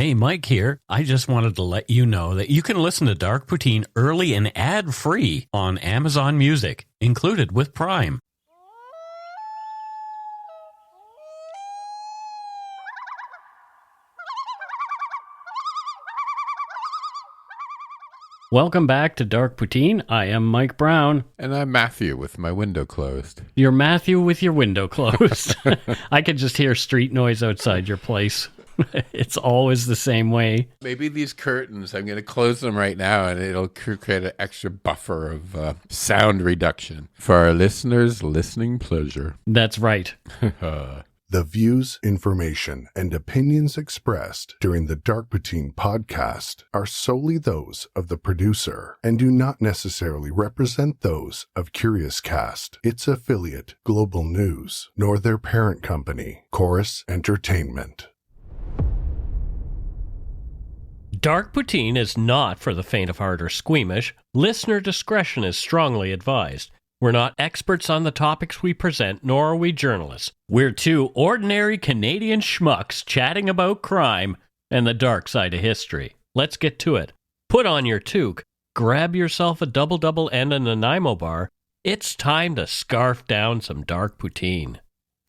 Hey, Mike here. I just wanted to let you know that you can listen to Dark Poutine early and ad-free on Amazon Music, included with Prime. Welcome back to Dark Poutine. I am Mike Brown. And I'm Matthew with my window closed. You're Matthew with your window closed. I could just hear street noise outside your place. It's always the same way. Maybe these curtains, I'm going to close them right now, and it'll create an extra buffer of sound reduction for our listeners' listening pleasure. That's right. The views, information, and opinions expressed during the Dark Poutine podcast are solely those of the producer and do not necessarily represent those of Curious Cast, its affiliate, Global News, nor their parent company, Chorus Entertainment. Dark Poutine is not for the faint of heart or squeamish. Listener discretion is strongly advised. We're not experts on the topics we present, nor are we journalists. We're two ordinary Canadian schmucks chatting about crime and the dark side of history. Let's get to it. Put on your toque, grab yourself a double-double and a Nanaimo bar. It's time to scarf down some Dark Poutine.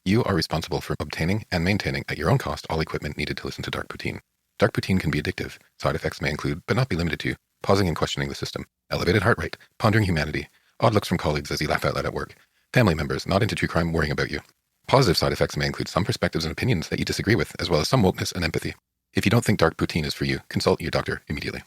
You are responsible for obtaining and maintaining at your own cost all equipment needed to listen to Dark Poutine. Dark Poutine can be addictive. Side effects may include, but not be limited to, pausing and questioning the system, elevated heart rate, pondering humanity, odd looks from colleagues as you laugh out loud at work, family members not into true crime worrying about you. Positive side effects may include some perspectives and opinions that you disagree with, as well as some wokeness and empathy. If you don't think Dark Poutine is for you, consult your doctor immediately.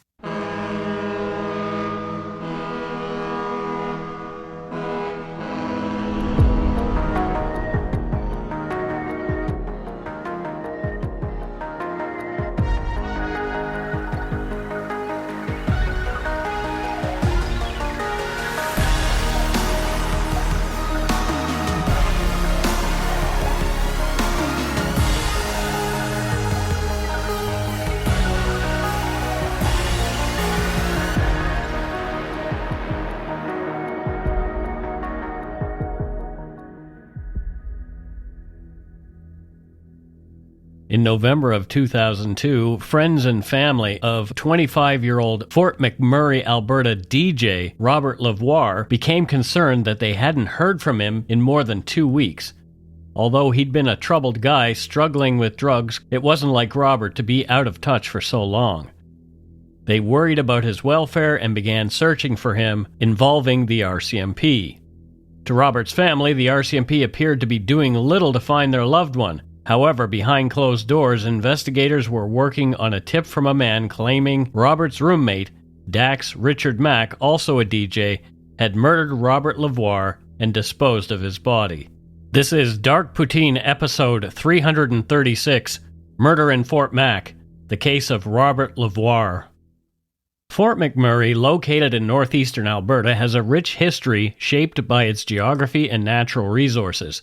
In November of 2002, friends and family of 25-year-old Fort McMurray, Alberta DJ Robert LeVoir became concerned that they hadn't heard from him in more than 2 weeks. Although he'd been a troubled guy struggling with drugs, it wasn't like Robert to be out of touch for so long. They worried about his welfare and began searching for him, involving the RCMP. To Robert's family, the RCMP appeared to be doing little to find their loved one. However, behind closed doors, investigators were working on a tip from a man claiming Robert's roommate, Dax Richard Mack, also a DJ, had murdered Robert LeVoir and disposed of his body. This is Dark Poutine episode 336, Murder in Fort Mac, the case of Robert LeVoir. Fort McMurray, located in northeastern Alberta, has a rich history shaped by its geography and natural resources.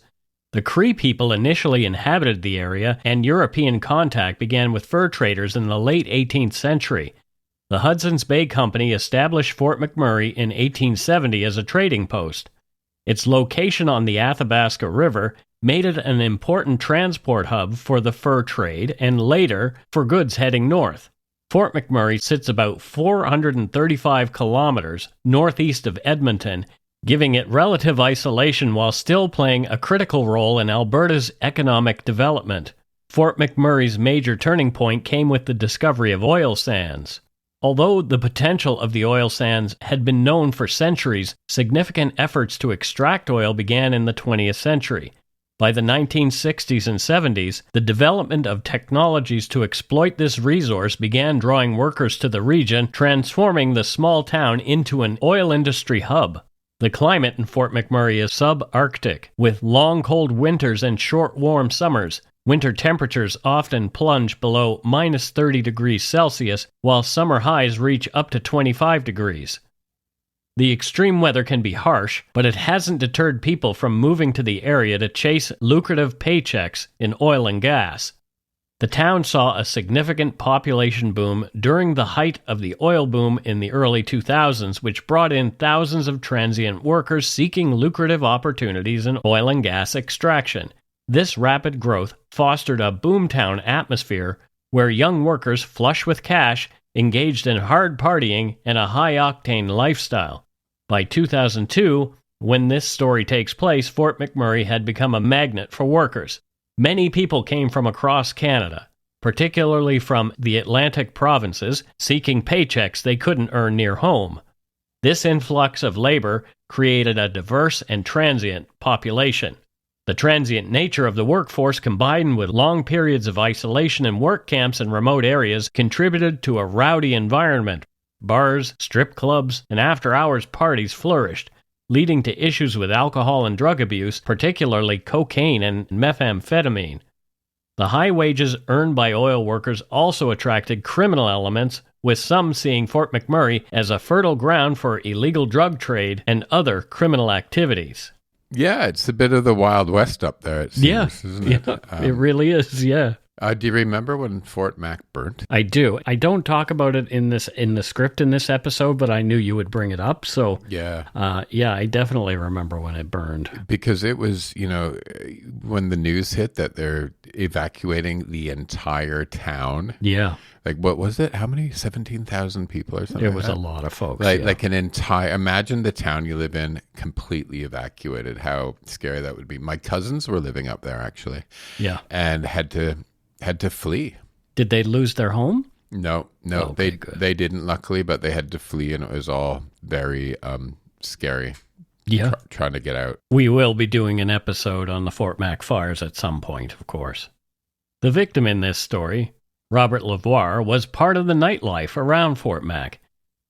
The Cree people initially inhabited the area, and European contact began with fur traders in the late 18th century. The Hudson's Bay Company established Fort McMurray in 1870 as a trading post. Its location on the Athabasca River made it an important transport hub for the fur trade and later for goods heading north. Fort McMurray sits about 435 kilometers northeast of Edmonton, giving it relative isolation while still playing a critical role in Alberta's economic development. Fort McMurray's major turning point came with the discovery of oil sands. Although the potential of the oil sands had been known for centuries, significant efforts to extract oil began in the 20th century. By the 1960s and 70s, the development of technologies to exploit this resource began drawing workers to the region, transforming the small town into an oil industry hub. The climate in Fort McMurray is subarctic, with long cold winters and short warm summers. Winter temperatures often plunge below minus 30 degrees Celsius, while summer highs reach up to 25 degrees. The extreme weather can be harsh, but it hasn't deterred people from moving to the area to chase lucrative paychecks in oil and gas. The town saw a significant population boom during the height of the oil boom in the early 2000s, which brought in thousands of transient workers seeking lucrative opportunities in oil and gas extraction. This rapid growth fostered a boomtown atmosphere where young workers flush with cash engaged in hard partying and a high-octane lifestyle. By 2002, when this story takes place, Fort McMurray had become a magnet for workers. Many people came from across Canada, particularly from the Atlantic provinces, seeking paychecks they couldn't earn near home. This influx of labor created a diverse and transient population. The transient nature of the workforce, combined with long periods of isolation in work camps in remote areas, contributed to a rowdy environment. Bars, strip clubs, and after-hours parties flourished, leading to issues with alcohol and drug abuse, particularly cocaine and methamphetamine. The high wages earned by oil workers also attracted criminal elements, with some seeing Fort McMurray as a fertile ground for illegal drug trade and other criminal activities. Yeah, it's a bit of the Wild West up there, it seems, isn't it? It really is, yeah. Do you remember when Fort Mac burnt? I do. I don't talk about it in the script in this episode, but I knew you would bring it up. So yeah, I definitely remember when it burned. Because it was, when the news hit that they're evacuating the entire town. Yeah. Like, what was it? How many? 17,000 people or something? It was a lot of folks. Like an entire, imagine the town you live in completely evacuated. How scary that would be. My cousins were living up there, actually. Yeah. And had to flee. Did they lose their home? No, Okay, they didn't, luckily, but they had to flee, and it was all very scary. Yeah. Trying to get out. We will be doing an episode on the Fort Mac fires at some point, of course. The victim in this story, Robert LeVoir, was part of the nightlife around Fort Mac.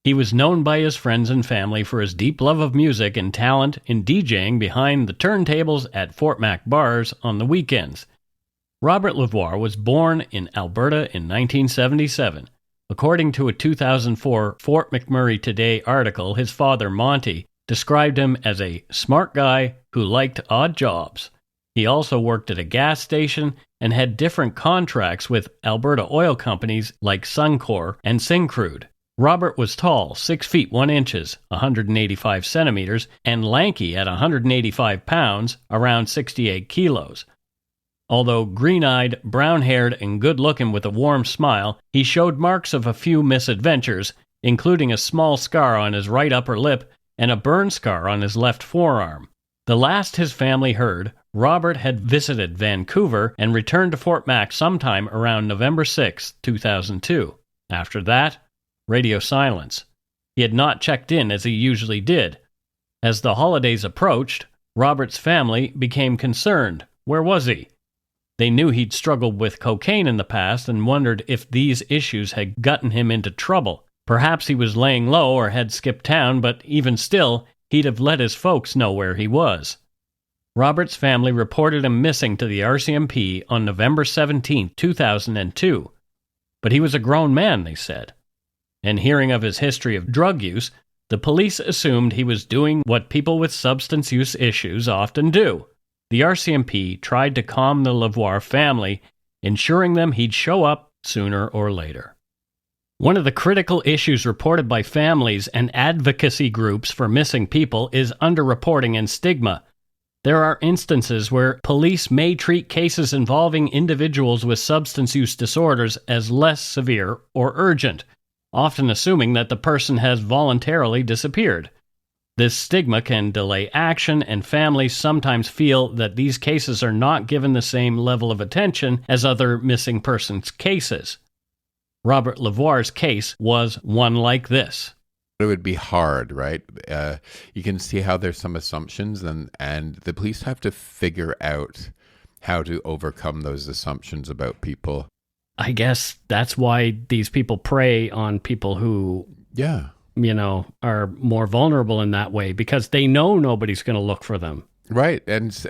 He was known by his friends and family for his deep love of music and talent in DJing behind the turntables at Fort Mac bars on the weekends. Robert LeVoir was born in Alberta in 1977. According to a 2004 Fort McMurray Today article, his father, Monty, described him as a smart guy who liked odd jobs. He also worked at a gas station and had different contracts with Alberta oil companies like Suncor and Syncrude. Robert was tall, 6 feet 1 inches, 185 centimeters, and lanky at 185 pounds, around 68 kilos. Although green-eyed, brown-haired, and good-looking with a warm smile, he showed marks of a few misadventures, including a small scar on his right upper lip and a burn scar on his left forearm. The last his family heard, Robert had visited Vancouver and returned to Fort Mac sometime around November 6, 2002. After that, radio silence. He had not checked in as he usually did. As the holidays approached, Robert's family became concerned. Where was he? They knew he'd struggled with cocaine in the past and wondered if these issues had gotten him into trouble. Perhaps he was laying low or had skipped town, but even still, he'd have let his folks know where he was. Robert's family reported him missing to the RCMP on November 17, 2002. But he was a grown man, they said. And hearing of his history of drug use, the police assumed he was doing what people with substance use issues often do. The RCMP tried to calm the LeVoir family, ensuring them he'd show up sooner or later. One of the critical issues reported by families and advocacy groups for missing people is underreporting and stigma. There are instances where police may treat cases involving individuals with substance use disorders as less severe or urgent, often assuming that the person has voluntarily disappeared. This stigma can delay action, and families sometimes feel that these cases are not given the same level of attention as other missing persons cases. Robert LeVoir's case was one like this. It would be hard, right? You can see how there's some assumptions, and the police have to figure out how to overcome those assumptions about people. I guess that's why these people prey on people who, are more vulnerable in that way, because they know nobody's going to look for them. Right,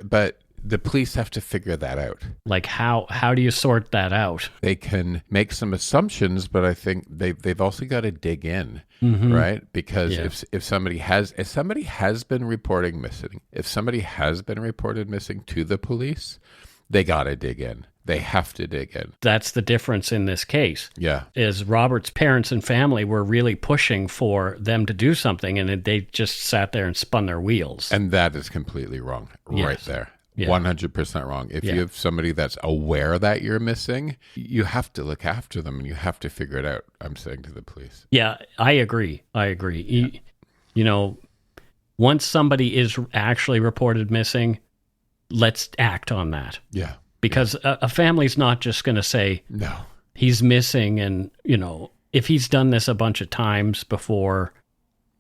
but the police have to figure that out. Like, how do you sort that out? They can make some assumptions, but I think they've also got to dig in, right? Because if somebody has been reported missing to the police, they got to dig in. They have to dig in. That's the difference in this case. Yeah. Is Robert's parents and family were really pushing for them to do something, and they just sat there and spun their wheels. And that is completely wrong right there. Yeah. 100% wrong. If you have somebody that's aware that you're missing, you have to look after them and you have to figure it out, I'm saying to the police. Yeah, I agree. Yeah. You know, once somebody is actually reported missing, let's act on that. Yeah. Because a family's not just going to say, no, he's missing. And, you know, if he's done this a bunch of times before,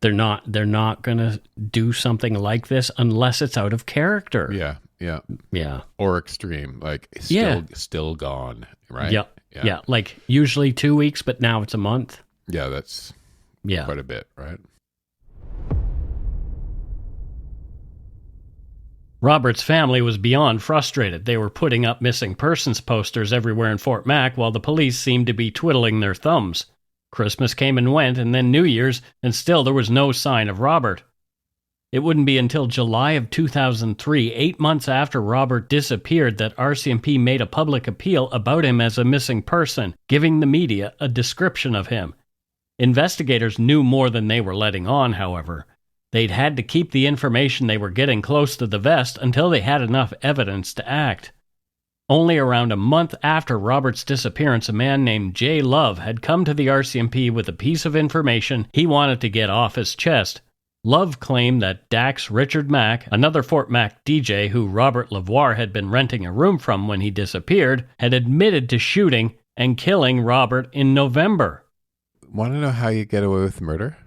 they're not going to do something like this unless it's out of character. Yeah. Yeah. Yeah. Or extreme, like still gone, right? Yeah. Yeah. Like usually 2 weeks, but now it's a month. Yeah, that's quite a bit, right? Robert's family was beyond frustrated. They were putting up missing persons posters everywhere in Fort Mac while the police seemed to be twiddling their thumbs. Christmas came and went, and then New Year's, and still there was no sign of Robert. It wouldn't be until July of 2003, 8 months after Robert disappeared, that RCMP made a public appeal about him as a missing person, giving the media a description of him. Investigators knew more than they were letting on, however. They'd had to keep the information they were getting close to the vest until they had enough evidence to act. Only around a month after Robert's disappearance, a man named Jay Love had come to the RCMP with a piece of information he wanted to get off his chest. Love claimed that Dax Richard Mack, another Fort Mac DJ who Robert LeVoir had been renting a room from when he disappeared, had admitted to shooting and killing Robert in November. Want to know how you get away with murder?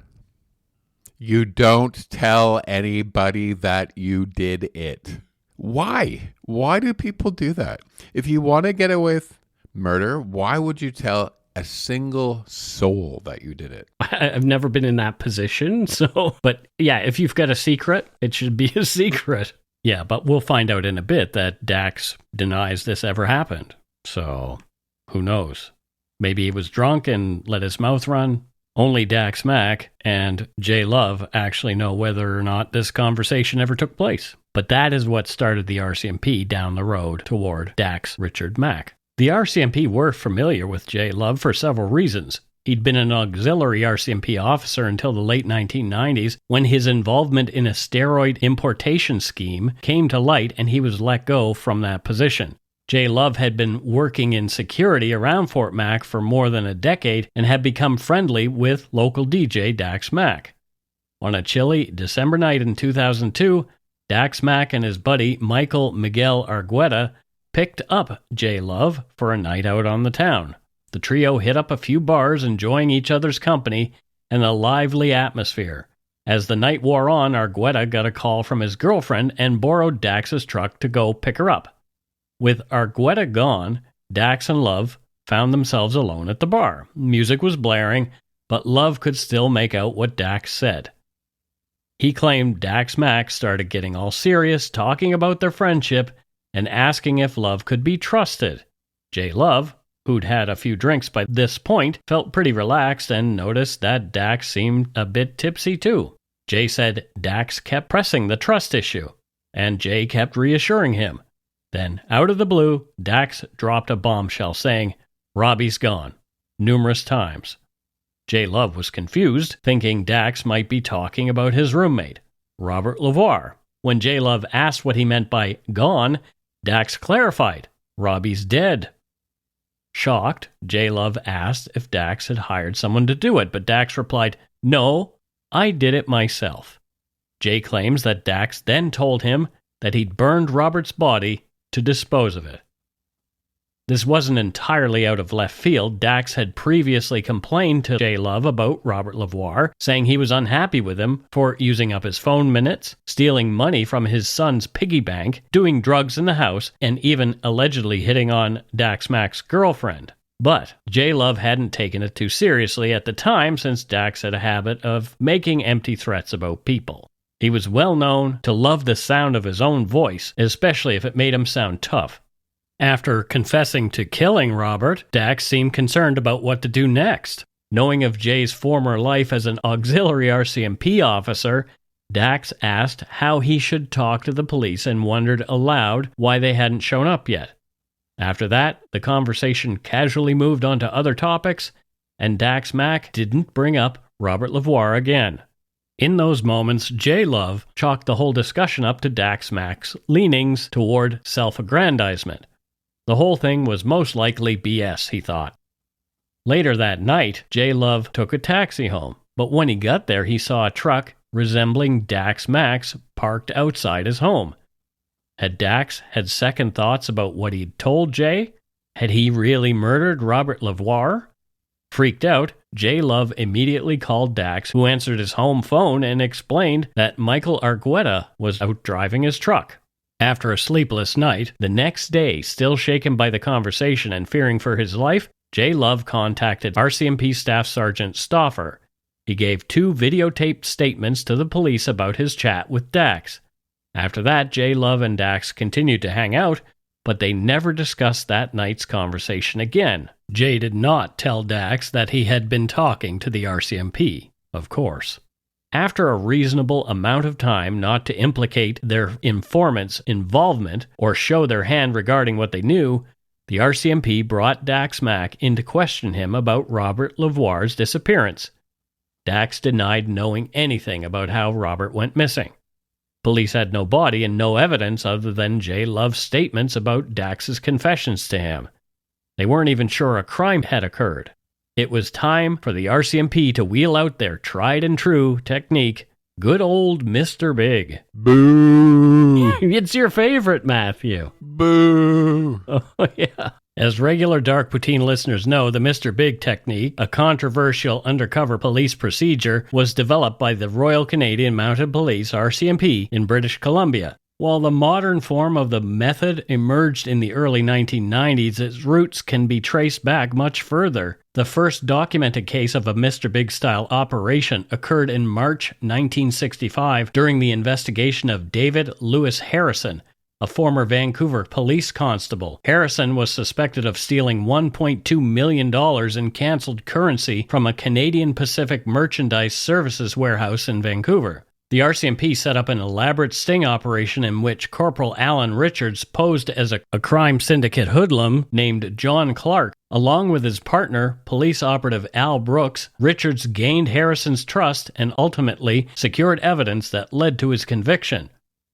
You don't tell anybody that you did it. Why? Why do people do that? If you want to get away with murder, why would you tell a single soul that you did it? I've never been in that position, but yeah, if you've got a secret, it should be a secret. Yeah, but we'll find out in a bit that Dax denies this ever happened. So, who knows? Maybe he was drunk and let his mouth run. Only Dax Mack and Jay Love actually know whether or not this conversation ever took place. But that is what started the RCMP down the road toward Dax Richard Mack. The RCMP were familiar with Jay Love for several reasons. He'd been an auxiliary RCMP officer until the late 1990s, when his involvement in a steroid importation scheme came to light and he was let go from that position. Jay Love had been working in security around Fort Mac for more than a decade and had become friendly with local DJ Dax Mack. On a chilly December night in 2002, Dax Mack and his buddy Michael Miguel Argueta picked up Jay Love for a night out on the town. The trio hit up a few bars, enjoying each other's company and a lively atmosphere. As the night wore on, Argueta got a call from his girlfriend and borrowed Dax's truck to go pick her up. With Argueta gone, Dax and Love found themselves alone at the bar. Music was blaring, but Love could still make out what Dax said. He claimed Dax Mack started getting all serious, talking about their friendship, and asking if Love could be trusted. Jay Love, who'd had a few drinks by this point, felt pretty relaxed and noticed that Dax seemed a bit tipsy too. Jay said Dax kept pressing the trust issue, and Jay kept reassuring him. Then, out of the blue, Dax dropped a bombshell saying, "Robbie's gone," numerous times. Jay Love was confused, thinking Dax might be talking about his roommate, Robert LeVoir. When Jay Love asked what he meant by gone, Dax clarified, "Robbie's dead." Shocked, Jay Love asked if Dax had hired someone to do it, but Dax replied, "No, I did it myself." Jay claims that Dax then told him that he'd burned Robert's body to dispose of it. This wasn't entirely out of left field. Dax had previously complained to Jay Love about Robert LeVoir, saying he was unhappy with him for using up his phone minutes, stealing money from his son's piggy bank, doing drugs in the house, and even allegedly hitting on Dax Mack's girlfriend. But Jay Love hadn't taken it too seriously at the time, since Dax had a habit of making empty threats about people. He was well known to love the sound of his own voice, especially if it made him sound tough. After confessing to killing Robert, Dax seemed concerned about what to do next. Knowing of Jay's former life as an auxiliary RCMP officer, Dax asked how he should talk to the police and wondered aloud why they hadn't shown up yet. After that, the conversation casually moved on to other topics, and Dax Mack didn't bring up Robert LeVoir again. In those moments, J. Love chalked the whole discussion up to Dax Mack's leanings toward self-aggrandizement. The whole thing was most likely BS, he thought. Later that night, J. Love took a taxi home, but when he got there, he saw a truck resembling Dax Mack's parked outside his home. Had Dax had second thoughts about what he'd told Jay? Had he really murdered Robert LeVoir? Freaked out, J. Love immediately called Dax, who answered his home phone and explained that Michael Argueta was out driving his truck. After a sleepless night, the next day, still shaken by the conversation and fearing for his life, J. Love contacted RCMP Staff Sergeant Stauffer. He gave 2 videotaped statements to the police about his chat with Dax. After that, J. Love and Dax continued to hang out, but they never discussed that night's conversation again. Jay did not tell Dax that he had been talking to the RCMP, of course. After a reasonable amount of time not to implicate their informant's involvement or show their hand regarding what they knew, the RCMP brought Dax Mack in to question him about Robert LeVoir's disappearance. Dax denied knowing anything about how Robert went missing. Police had no body and no evidence other than J. Love's statements about Dax's confessions to him. They weren't even sure a crime had occurred. It was time for the RCMP to wheel out their tried and true technique, good old Mr. Big. Boo! It's your favorite, Matthew. Boo! Oh, yeah. As regular Dark Poutine listeners know, the Mr. Big technique, a controversial undercover police procedure, was developed by the Royal Canadian Mounted Police, RCMP, in British Columbia. While the modern form of the method emerged in the early 1990s, its roots can be traced back much further. The first documented case of a Mr. Big-style operation occurred in March 1965 during the investigation of David Lewis Harrison, a former Vancouver police constable. Harrison was suspected of stealing $1.2 million in cancelled currency from a Canadian Pacific Merchandise Services warehouse in Vancouver. The RCMP set up an elaborate sting operation in which Corporal Alan Richards posed as a crime syndicate hoodlum named John Clark. Along with his partner, police operative Al Brooks, Richards gained Harrison's trust and ultimately secured evidence that led to his conviction.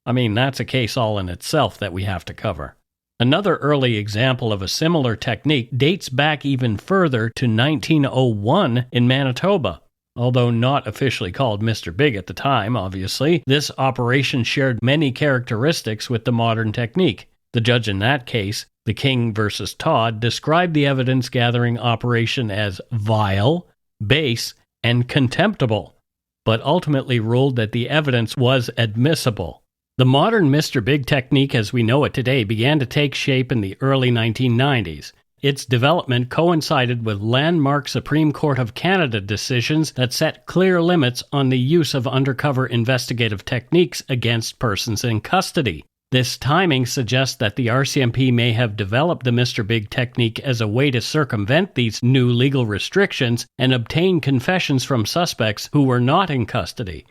I mean, that's a case all in itself that we have to cover. Another early example of a similar technique dates back even further to 1901 in Manitoba. Although not officially called Mr. Big at the time, obviously, this operation shared many characteristics with the modern technique. The judge in that case, the King versus Todd, described the evidence-gathering operation as vile, base, and contemptible, but ultimately ruled that the evidence was admissible. The modern Mr. Big technique as we know it today began to take shape in the early 1990s. Its development coincided with landmark Supreme Court of Canada decisions that set clear limits on the use of undercover investigative techniques against persons in custody. This timing suggests that the RCMP may have developed the Mr. Big technique as a way to circumvent these new legal restrictions and obtain confessions from suspects who were not in custody.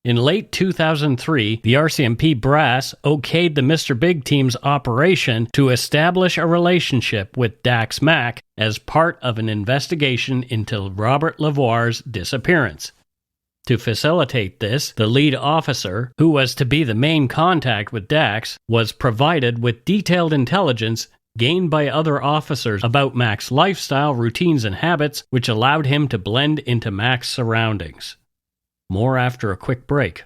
In late 2003, the RCMP brass okayed the Mr. Big team's operation to establish a relationship with Dax Mack as part of an investigation into Robert LeVoir's disappearance. To facilitate this, the lead officer, who was to be the main contact with Dax, was provided with detailed intelligence gained by other officers about Mack's lifestyle, routines, and habits, which allowed him to blend into Mack's surroundings. More after a quick break.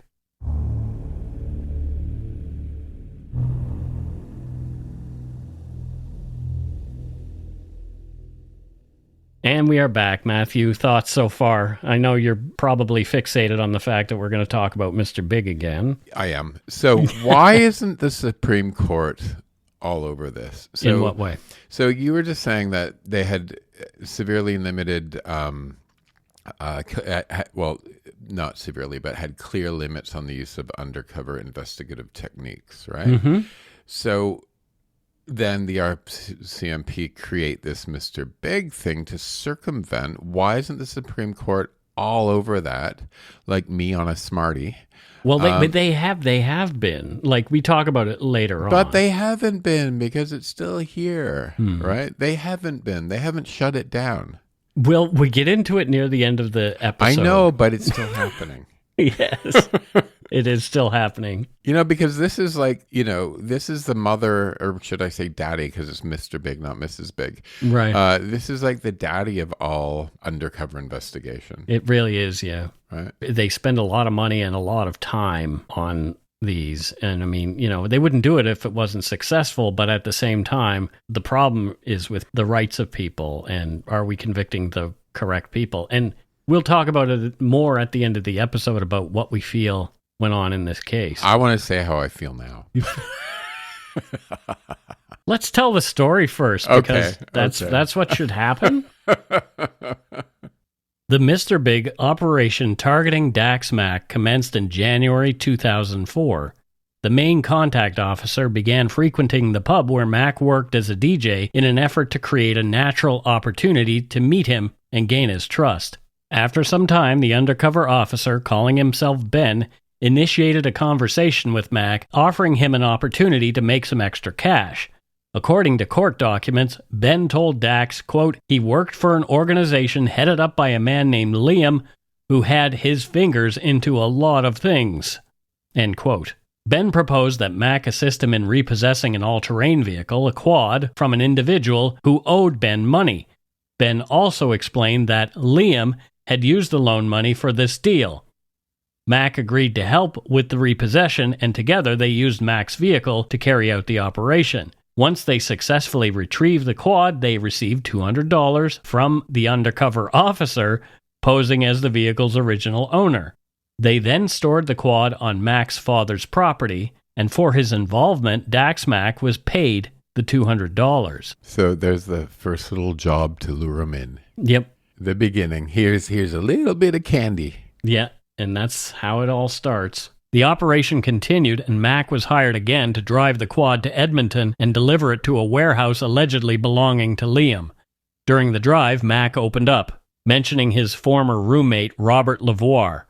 And we are back. Matthew, thoughts so far? I know you're probably fixated on the fact that we're going to talk about Mr. Big again. I am. So why isn't the Supreme Court all over this? So, in what way? So you were just saying that they had severely limited well, not severely, but had clear limits on the use of undercover investigative techniques, right? Mm-hmm. So then the RCMP create this Mr. Big thing to circumvent. Why isn't the Supreme Court all over that, like me on a Smartie? Well, but they have been. Like, we talk about it later on. But they haven't been, because it's still here, right? They haven't been. They haven't shut it down. Well, we get into it near the end of the episode. I know, but it's still happening. Yes. It is still happening. Because this is like, this is the mother, or should I say daddy, because it's Mr. Big, not Mrs. Big. Right. This is like the daddy of all undercover investigation. It really is, yeah. Right. They spend a lot of money and a lot of time on these. And I mean, they wouldn't do it if it wasn't successful. But at the same time, the problem is with the rights of people. And are we convicting the correct people? And we'll talk about it more at the end of the episode about what we feel went on in this case. I want to say how I feel now. Let's tell the story first, because that's what should happen. The Mr. Big operation targeting Dax Mack commenced in January 2004. The main contact officer began frequenting the pub where Mack worked as a DJ in an effort to create a natural opportunity to meet him and gain his trust. After some time, the undercover officer, calling himself Ben, initiated a conversation with Mack, offering him an opportunity to make some extra cash. According to court documents, Ben told Dax, quote, he worked for an organization headed up by a man named Liam who had his fingers into a lot of things, end quote. Ben proposed that Mack assist him in repossessing an all-terrain vehicle, a quad, from an individual who owed Ben money. Ben also explained that Liam had used the loan money for this deal. Mack agreed to help with the repossession, and together they used Mack's vehicle to carry out the operation. Once they successfully retrieved the quad, they received $200 from the undercover officer posing as the vehicle's original owner. They then stored the quad on Mack's father's property, and for his involvement, Dax Mack was paid the $200. So there's the first little job to lure him in. Yep. The beginning. Here's a little bit of candy. Yeah, and that's how it all starts. The operation continued, and Mack was hired again to drive the quad to Edmonton and deliver it to a warehouse allegedly belonging to Liam. During the drive, Mack opened up, mentioning his former roommate, Robert LeVoir.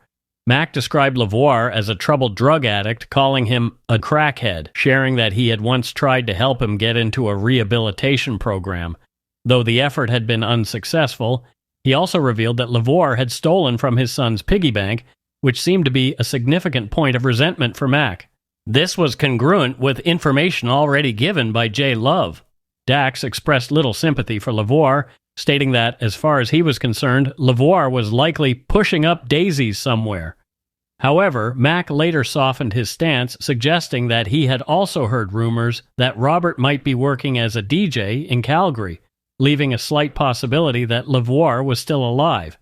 Mack described LeVoir as a troubled drug addict, calling him a crackhead, sharing that he had once tried to help him get into a rehabilitation program. Though the effort had been unsuccessful, he also revealed that LeVoir had stolen from his son's piggy bank, which seemed to be a significant point of resentment for Mack. This was congruent with information already given by J. Love. Dax expressed little sympathy for LeVoir, stating that, as far as he was concerned, LeVoir was likely pushing up daisies somewhere. However, Mack later softened his stance, suggesting that he had also heard rumors that Robert might be working as a DJ in Calgary, leaving a slight possibility that LeVoir was still alive.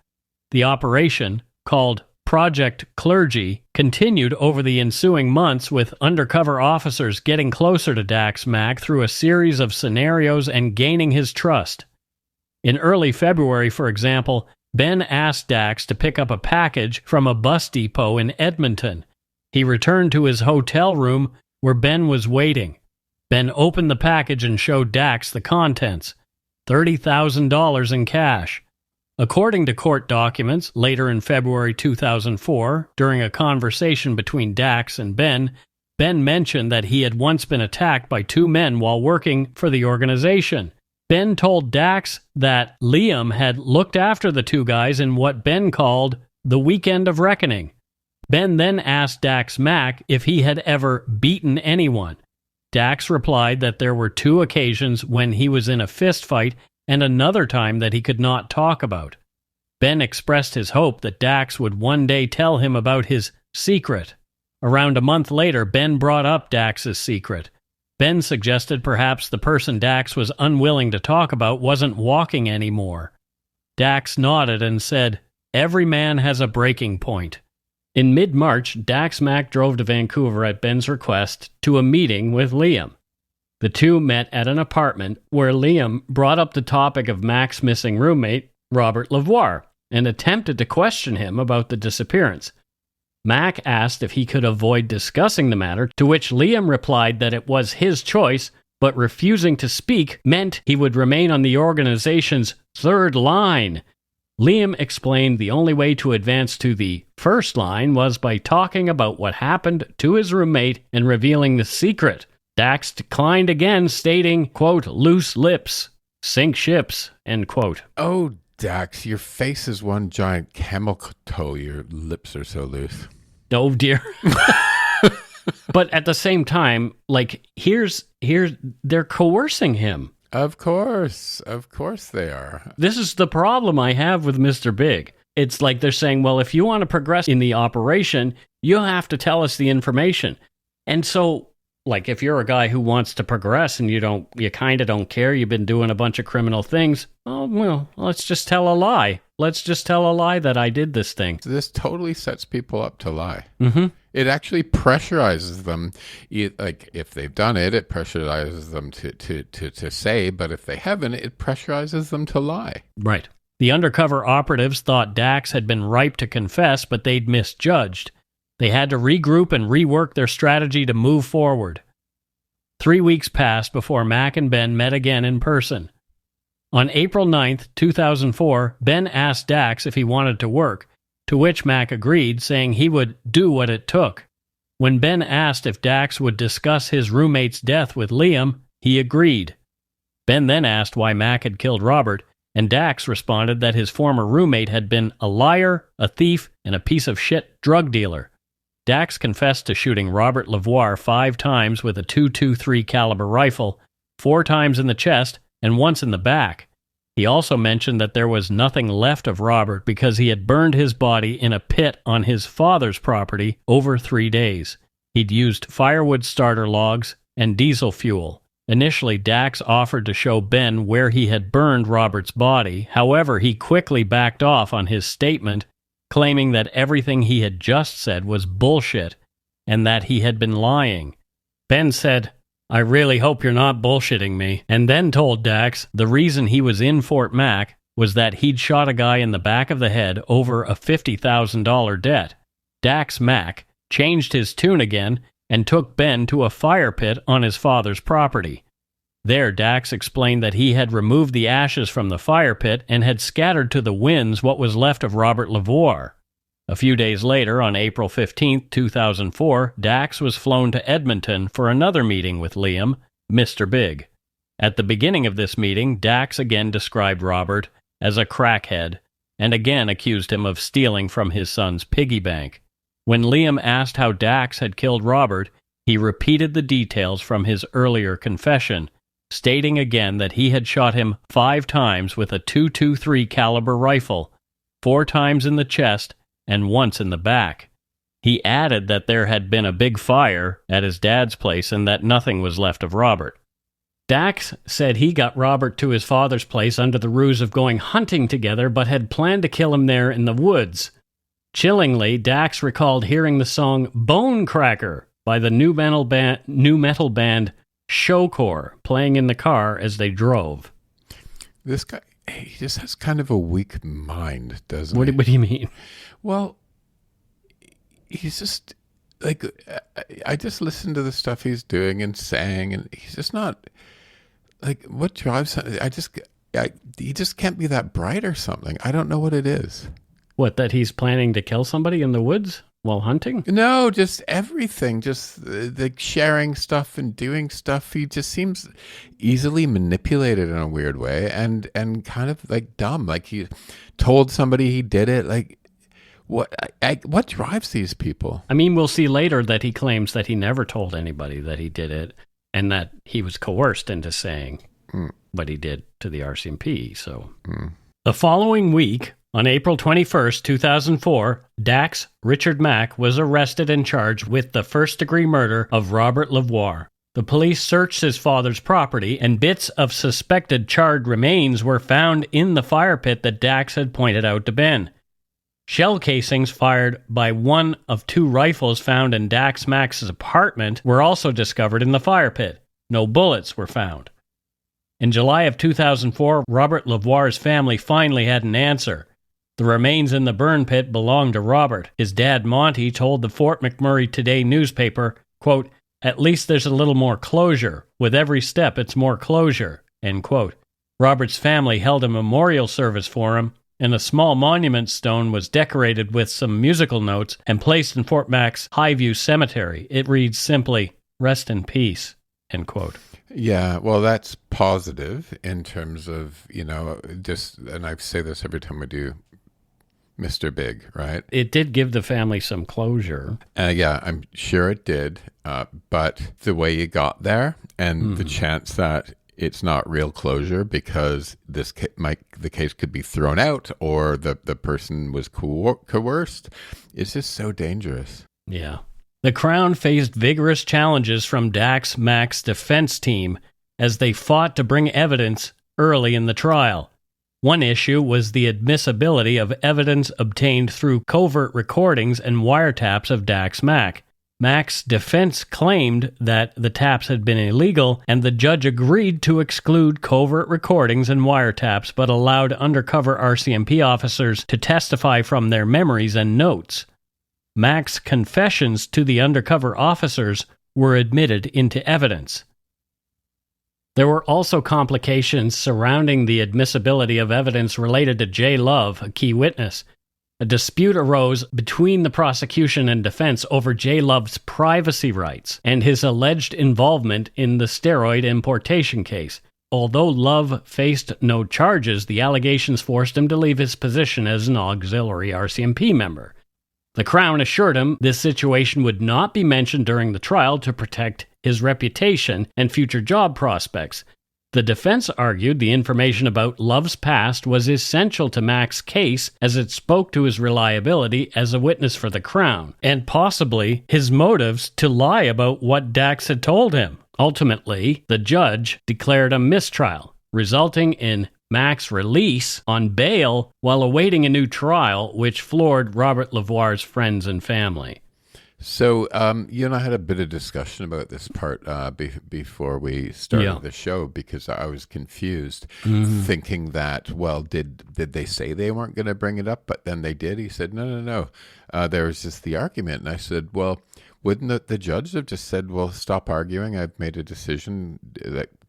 The operation, called Project Clergy, continued over the ensuing months, with undercover officers getting closer to Dax Mack through a series of scenarios and gaining his trust. In early February, for example, Ben asked Dax to pick up a package from a bus depot in Edmonton. He returned to his hotel room where Ben was waiting. Ben opened the package and showed Dax the contents, $30,000 in cash. According to court documents, later in February 2004, during a conversation between Dax and Ben mentioned that he had once been attacked by two men while working for the organization. Ben told Dax that Liam had looked after the two guys in what Ben called the weekend of reckoning. Ben then asked Dax Mack if he had ever beaten anyone. Dax replied that there were two occasions when he was in a fist fight and another time that he could not talk about. Ben expressed his hope that Dax would one day tell him about his secret. Around a month later, Ben brought up Dax's secret. Ben suggested perhaps the person Dax was unwilling to talk about wasn't walking anymore. Dax nodded and said, "Every man has a breaking point." In mid-March, Dax Mack drove to Vancouver at Ben's request to a meeting with Liam. The two met at an apartment where Liam brought up the topic of Mack's missing roommate, Robert LeVoir, and attempted to question him about the disappearance. Mack asked if he could avoid discussing the matter, to which Liam replied that it was his choice, but refusing to speak meant he would remain on the organization's third line. Liam explained the only way to advance to the first line was by talking about what happened to his roommate and revealing the secret. Dax declined again, stating, quote, "loose lips sink ships," end quote. Oh, Dax, your face is one giant camel toe. Your lips are so loose. Oh, dear. But at the same time, like, here's they're coercing him. Of course they are. This is the problem I have with Mr. Big. It's like they're saying, well, if you want to progress in the operation, you'll have to tell us the information. And so, like, if you're a guy who wants to progress and you kind of don't care, you've been doing a bunch of criminal things, oh, well, let's just tell a lie. Let's just tell a lie that I did this thing. This totally sets people up to lie. Mm-hmm. It actually pressurizes them. Like, if they've done it, it pressurizes them to say, but if they haven't, it pressurizes them to lie. Right. The undercover operatives thought Dax had been ripe to confess, but they'd misjudged. They had to regroup and rework their strategy to move forward. 3 weeks passed before Mack and Ben met again in person. On April 9th, 2004, Ben asked Dax if he wanted to work, to which Mack agreed, saying he would do what it took. When Ben asked if Dax would discuss his roommate's death with Liam, he agreed. Ben then asked why Mack had killed Robert, and Dax responded that his former roommate had been a liar, a thief, and a piece of shit drug dealer. Dax confessed to shooting Robert LeVoir 5 times with a .223 caliber rifle, 4 times in the chest and once in the back. He also mentioned that there was nothing left of Robert because he had burned his body in a pit on his father's property over 3 days. He'd used firewood starter logs and diesel fuel. Initially, Dax offered to show Ben where he had burned Robert's body. However, he quickly backed off on his statement, claiming that everything he had just said was bullshit and that he had been lying. Ben said, "I really hope you're not bullshitting me," and then told Dax the reason he was in Fort Mac was that he'd shot a guy in the back of the head over a $50,000 debt. Dax Mack changed his tune again and took Ben to a fire pit on his father's property. There, Dax explained that he had removed the ashes from the fire pit and had scattered to the winds what was left of Robert LeVoir. A few days later, on April 15, 2004, Dax was flown to Edmonton for another meeting with Liam, Mr. Big. At the beginning of this meeting, Dax again described Robert as a crackhead and again accused him of stealing from his son's piggy bank. When Liam asked how Dax had killed Robert, he repeated the details from his earlier confession, stating again that he had shot him 5 times with a .223 caliber rifle, 4 times in the chest and once in the back. He added that there had been a big fire at his dad's place and that nothing was left of Robert. Dax said he got Robert to his father's place under the ruse of going hunting together, but had planned to kill him there in the woods. Chillingly, Dax recalled hearing the song Bone Cracker by the new metal band Showcore playing in the car as they drove. This guy, he just has kind of a weak mind, doesn't What he? do you mean? Well, he's just, like, I just listen to the stuff he's doing and saying, and he's just not, like, what drives him? He just can't be that bright or something. I don't know what it is. What, that he's planning to kill somebody in the woods while hunting? No, just everything. Just the sharing stuff and doing stuff. He just seems easily manipulated in a weird way and kind of like dumb. Like he told somebody he did it. Like what drives these people? I mean, we'll see later that he claims that he never told anybody that he did it and that he was coerced into saying what he did to the RCMP. So the following week, on April 21st, 2004, Dax Richard Mack was arrested and charged with the first-degree murder of Robert LeVoir. The police searched his father's property, and bits of suspected charred remains were found in the fire pit that Dax had pointed out to Ben. Shell casings fired by one of 2 rifles found in Dax Mack's apartment were also discovered in the fire pit. No bullets were found. In July of 2004, Robert LeVoir's family finally had an answer. The remains in the burn pit belonged to Robert. His dad, Monty, told the Fort McMurray Today newspaper, quote, "At least there's a little more closure. With every step, it's more closure," end quote. Robert's family held a memorial service for him, and a small monument stone was decorated with some musical notes and placed in Fort Mac's Highview Cemetery. It reads simply, "Rest in peace," end quote. Yeah, well, that's positive in terms of, and I say this every time we do Mr. Big, right? It did give the family some closure. Yeah, I'm sure it did. But the way you got there and the chance that it's not real closure because the case could be thrown out or the person was coerced, it's just so dangerous. Yeah. The Crown faced vigorous challenges from Dax Mack's defense team as they fought to bring evidence early in the trial. One issue was the admissibility of evidence obtained through covert recordings and wiretaps of Dax Mack. Mack's defense claimed that the taps had been illegal, and the judge agreed to exclude covert recordings and wiretaps, but allowed undercover RCMP officers to testify from their memories and notes. Mack's confessions to the undercover officers were admitted into evidence. There were also complications surrounding the admissibility of evidence related to J. Love, a key witness. A dispute arose between the prosecution and defense over J. Love's privacy rights and his alleged involvement in the steroid importation case. Although Love faced no charges, the allegations forced him to leave his position as an auxiliary RCMP member. The Crown assured him this situation would not be mentioned during the trial to protect his reputation and future job prospects. The defense argued the information about Love's past was essential to Mack's case as it spoke to his reliability as a witness for the Crown, and possibly his motives to lie about what Dax had told him. Ultimately, the judge declared a mistrial, resulting in Mack's release on bail while awaiting a new trial, which floored Robert LeVoir's friends and family. So you and I had a bit of discussion about this part before we started the show because I was confused, thinking that, well, did they say they weren't going to bring it up, but then they did? He said, no. There was just the argument. And I said, well, wouldn't the judge have just said, well, stop arguing. I've made a decision.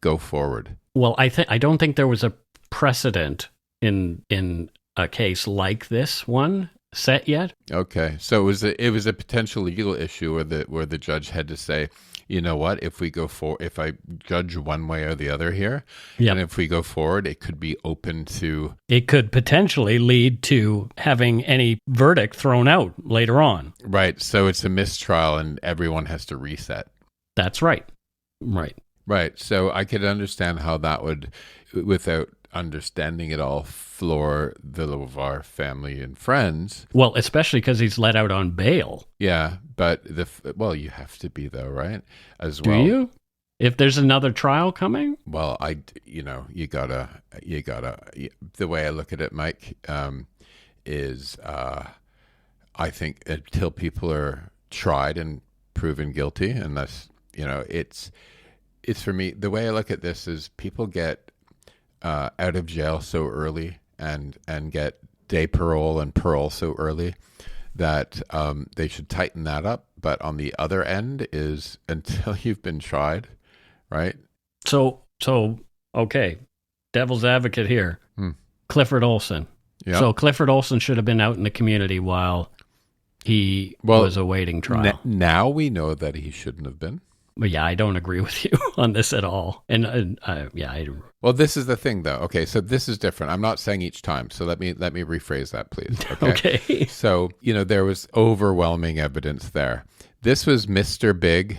Go forward. Well, I don't think there was a precedent in a case like this one set yet. Okay, so it was a potential legal issue where the judge had to say, you know what, if I judge one way or the other here, and if we go forward, it could be open to. It could potentially lead to having any verdict thrown out later on. Right. So it's a mistrial, and everyone has to reset. That's right. Right. So I could understand how that would, without understanding it all, floor the LeVoir family and friends. Well, especially because he's let out on bail. Yeah, but you have to be though, right? As well. Do you? If there's another trial coming? Well, you gotta. The way I look at it, Mike, is I think until people are tried and proven guilty, and that's it's for me. The way I look at this is people get out of jail so early and get day parole and parole so early that they should tighten that up. But on the other end is until you've been tried, right? So okay, devil's advocate here. Clifford Olson. Yeah. So Clifford Olson should have been out in the community while he was awaiting trial. Now we know that he shouldn't have been. But yeah, I don't agree with you on this at all. Well, this is the thing, though. Okay, so this is different. I'm not saying each time. So let me rephrase that, please. Okay. So there was overwhelming evidence there. This was Mr. Big,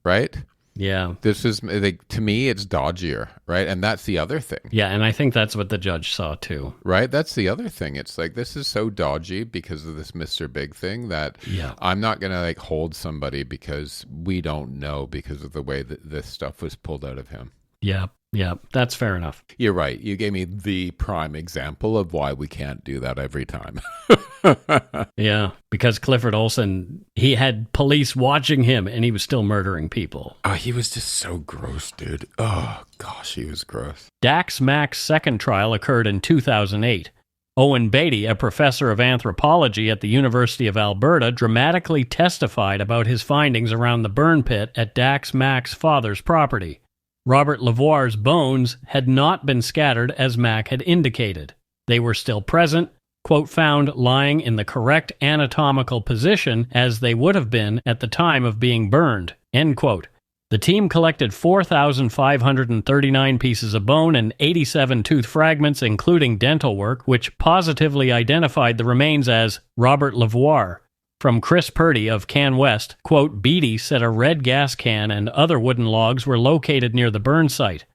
right? Yeah. This is to me, it's dodgier, right? And that's the other thing. Yeah, and I think that's what the judge saw too. Right? That's the other thing. It's like this is so dodgy because of this Mr. Big thing that I'm not going to hold somebody because we don't know because of the way that this stuff was pulled out of him. Yeah, that's fair enough. You're right. You gave me the prime example of why we can't do that every time. Yeah, because Clifford Olson, he had police watching him and he was still murdering people. Oh, he was just so gross, dude. Oh, gosh, he was gross. Dax Mack's second trial occurred in 2008. Owen Beatty, a professor of anthropology at the University of Alberta, dramatically testified about his findings around the burn pit at Dax Mack's father's property. Robert LeVoir's bones had not been scattered as Mack had indicated. They were still present, quote, found lying in the correct anatomical position as they would have been at the time of being burned, end quote. The team collected 4,539 pieces of bone and 87 tooth fragments, including dental work, which positively identified the remains as Robert LeVoir. From Chris Purdy of Can West, quote, Beatty said a red gas can and other wooden logs were located near the burn site.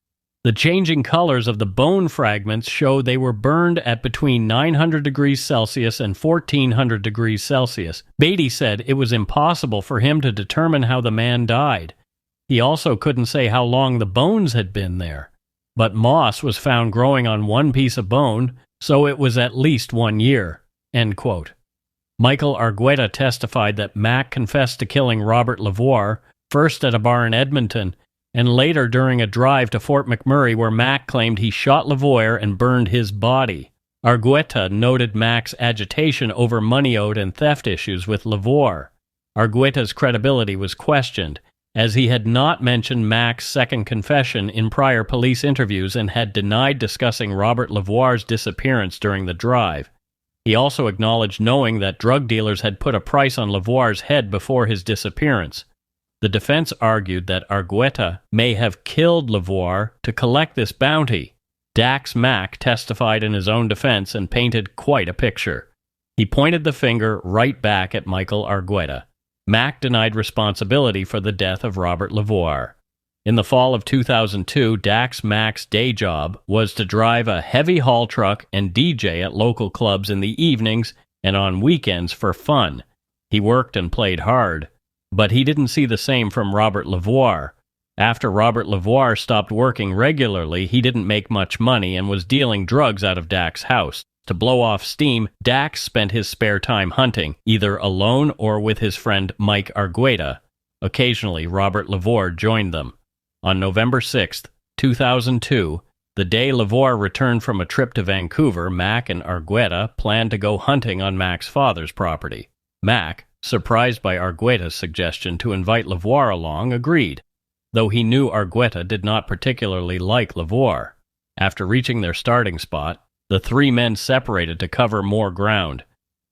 The changing colors of the bone fragments show they were burned at between 900 degrees Celsius and 1400 degrees Celsius. Beatty said it was impossible for him to determine how the man died. He also couldn't say how long the bones had been there. But moss was found growing on one piece of bone, so it was at least 1 year. End quote. Michael Argueta testified that Mack confessed to killing Robert LeVoir, first at a bar in Edmonton, and later during a drive to Fort McMurray where Mack claimed he shot LeVoir and burned his body. Argueta noted Mack's agitation over money owed and theft issues with LeVoir. Argueta's credibility was questioned, as he had not mentioned Mack's second confession in prior police interviews and had denied discussing Robert LeVoir's disappearance during the drive. He also acknowledged knowing that drug dealers had put a price on LeVoir's head before his disappearance. The defense argued that Argueta may have killed LeVoir to collect this bounty. Dax Mack testified in his own defense and painted quite a picture. He pointed the finger right back at Michael Argueta. Mack denied responsibility for the death of Robert LeVoir. In the fall of 2002, Dax Mack's day job was to drive a heavy haul truck and DJ at local clubs in the evenings and on weekends for fun. He worked and played hard, but he didn't see the same from Robert LeVoir. After Robert LeVoir stopped working regularly, he didn't make much money and was dealing drugs out of Dax's house. To blow off steam, Dax spent his spare time hunting, either alone or with his friend Mike Argueta. Occasionally, Robert LeVoir joined them. On November 6, 2002, the day LeVoir returned from a trip to Vancouver, Mack and Argueta planned to go hunting on Mack's father's property. Mack, surprised by Argueta's suggestion to invite LeVoir along, agreed, though he knew Argueta did not particularly like LeVoir. After reaching their starting spot, the three men separated to cover more ground.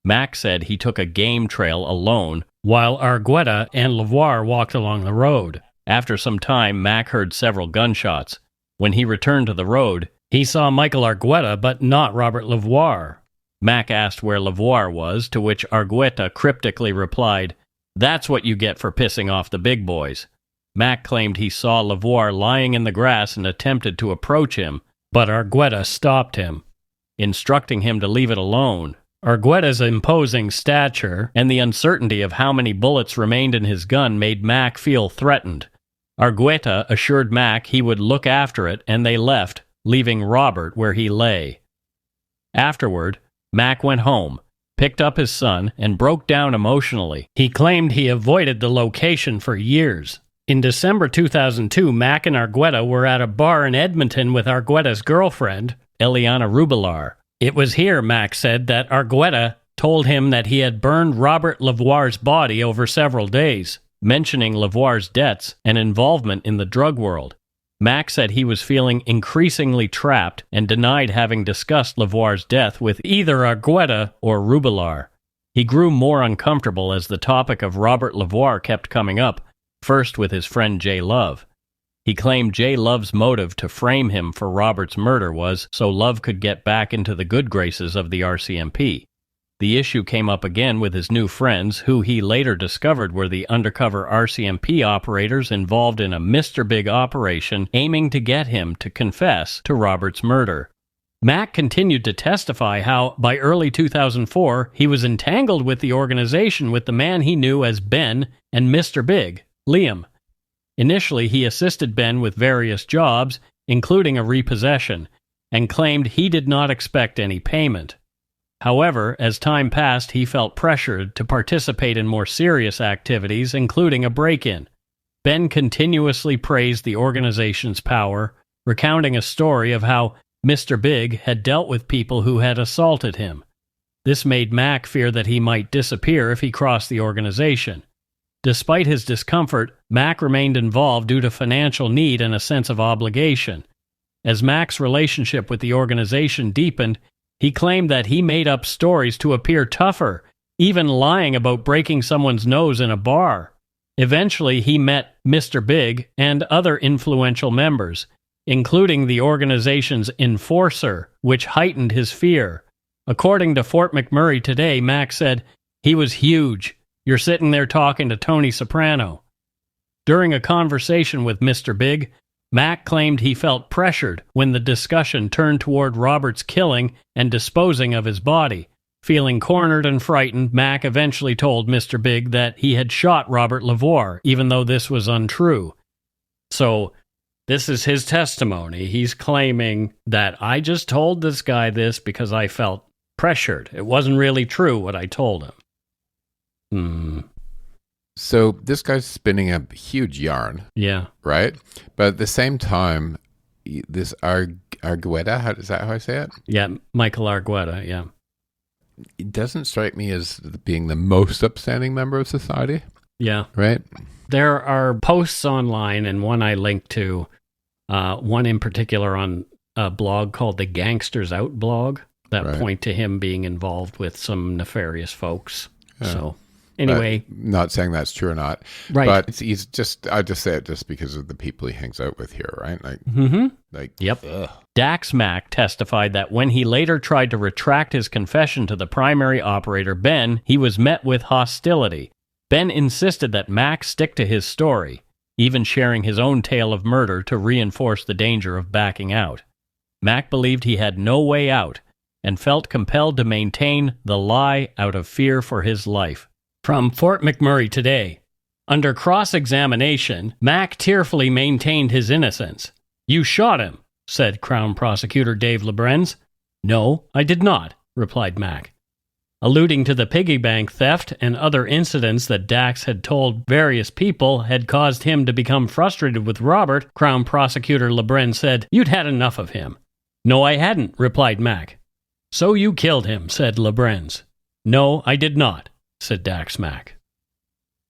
Mack said he took a game trail alone, while Argueta and LeVoir walked along the road. After some time, Mack heard several gunshots. When he returned to the road, he saw Michael Argueta but not Robert LeVoir. Mack asked where LeVoir was, to which Argueta cryptically replied, "That's what you get for pissing off the big boys." Mack claimed he saw LeVoir lying in the grass and attempted to approach him, but Argueta stopped him, instructing him to leave it alone. Argueta's imposing stature and the uncertainty of how many bullets remained in his gun made Mack feel threatened. Argueta assured Mack he would look after it, and they left, leaving Robert where he lay. Afterward, Mack went home, picked up his son, and broke down emotionally. He claimed he avoided the location for years. In December 2002, Mack and Argueta were at a bar in Edmonton with Argueta's girlfriend, Eliana Rubilar. It was here, Mack said, that Argueta told him that he had burned Robert LeVoir's body over several days, mentioning LeVoir's debts and involvement in the drug world. Mack said he was feeling increasingly trapped and denied having discussed LeVoir's death with either Argueta or Rubilar. He grew more uncomfortable as the topic of Robert LeVoir kept coming up, first with his friend Jay Love. He claimed Jay Love's motive to frame him for Robert's murder was so Love could get back into the good graces of the RCMP. The issue came up again with his new friends, who he later discovered were the undercover RCMP operators involved in a Mr. Big operation aiming to get him to confess to Robert's murder. Mack continued to testify how, by early 2004, he was entangled with the organization with the man he knew as Ben and Mr. Big, Liam. Initially, he assisted Ben with various jobs, including a repossession, and claimed he did not expect any payment. However, as time passed, he felt pressured to participate in more serious activities, including a break-in. Ben continuously praised the organization's power, recounting a story of how Mr. Big had dealt with people who had assaulted him. This made Mack fear that he might disappear if he crossed the organization. Despite his discomfort, Mack remained involved due to financial need and a sense of obligation. As Mack's relationship with the organization deepened, he claimed that he made up stories to appear tougher, even lying about breaking someone's nose in a bar. Eventually, he met Mr. Big and other influential members, including the organization's enforcer, which heightened his fear. According to Fort McMurray today, Mack said, "He was huge. You're sitting there talking to Tony Soprano." During a conversation with Mr. Big, Mack claimed he felt pressured when the discussion turned toward Robert's killing and disposing of his body. Feeling cornered and frightened, Mack eventually told Mr. Big that he had shot Robert LeVoir, even though this was untrue. So, this is his testimony. He's claiming that I just told this guy this because I felt pressured. It wasn't really true what I told him. So this guy's spinning a huge yarn. Yeah. Right? But at the same time, this Argueta, is that how I say it? Yeah, Michael Argueta, yeah. It doesn't strike me as being the most upstanding member of society. Yeah. Right? There are posts online, and one I linked to, one in particular on a blog called the Gangsters Out blog, that point to him being involved with some nefarious folks. Yeah. So, anyway. But not saying that's true or not. Right. But he's just, I just say it just because of the people he hangs out with here, right? Yep. Ugh. Dax Mack testified that when he later tried to retract his confession to the primary operator, Ben, he was met with hostility. Ben insisted that Mack stick to his story, even sharing his own tale of murder to reinforce the danger of backing out. Mack believed he had no way out and felt compelled to maintain the lie out of fear for his life. From Fort McMurray today. Under cross-examination, Mack tearfully maintained his innocence. "You shot him," said Crown Prosecutor Dave Lebrenz. "No, I did not," replied Mack. Alluding to the piggy bank theft and other incidents that Dax had told various people had caused him to become frustrated with Robert, Crown Prosecutor Lebrenz said, "You'd had enough of him." "No, I hadn't," replied Mack. "So you killed him," said Lebrenz. "No, I did not," said Dax Mack.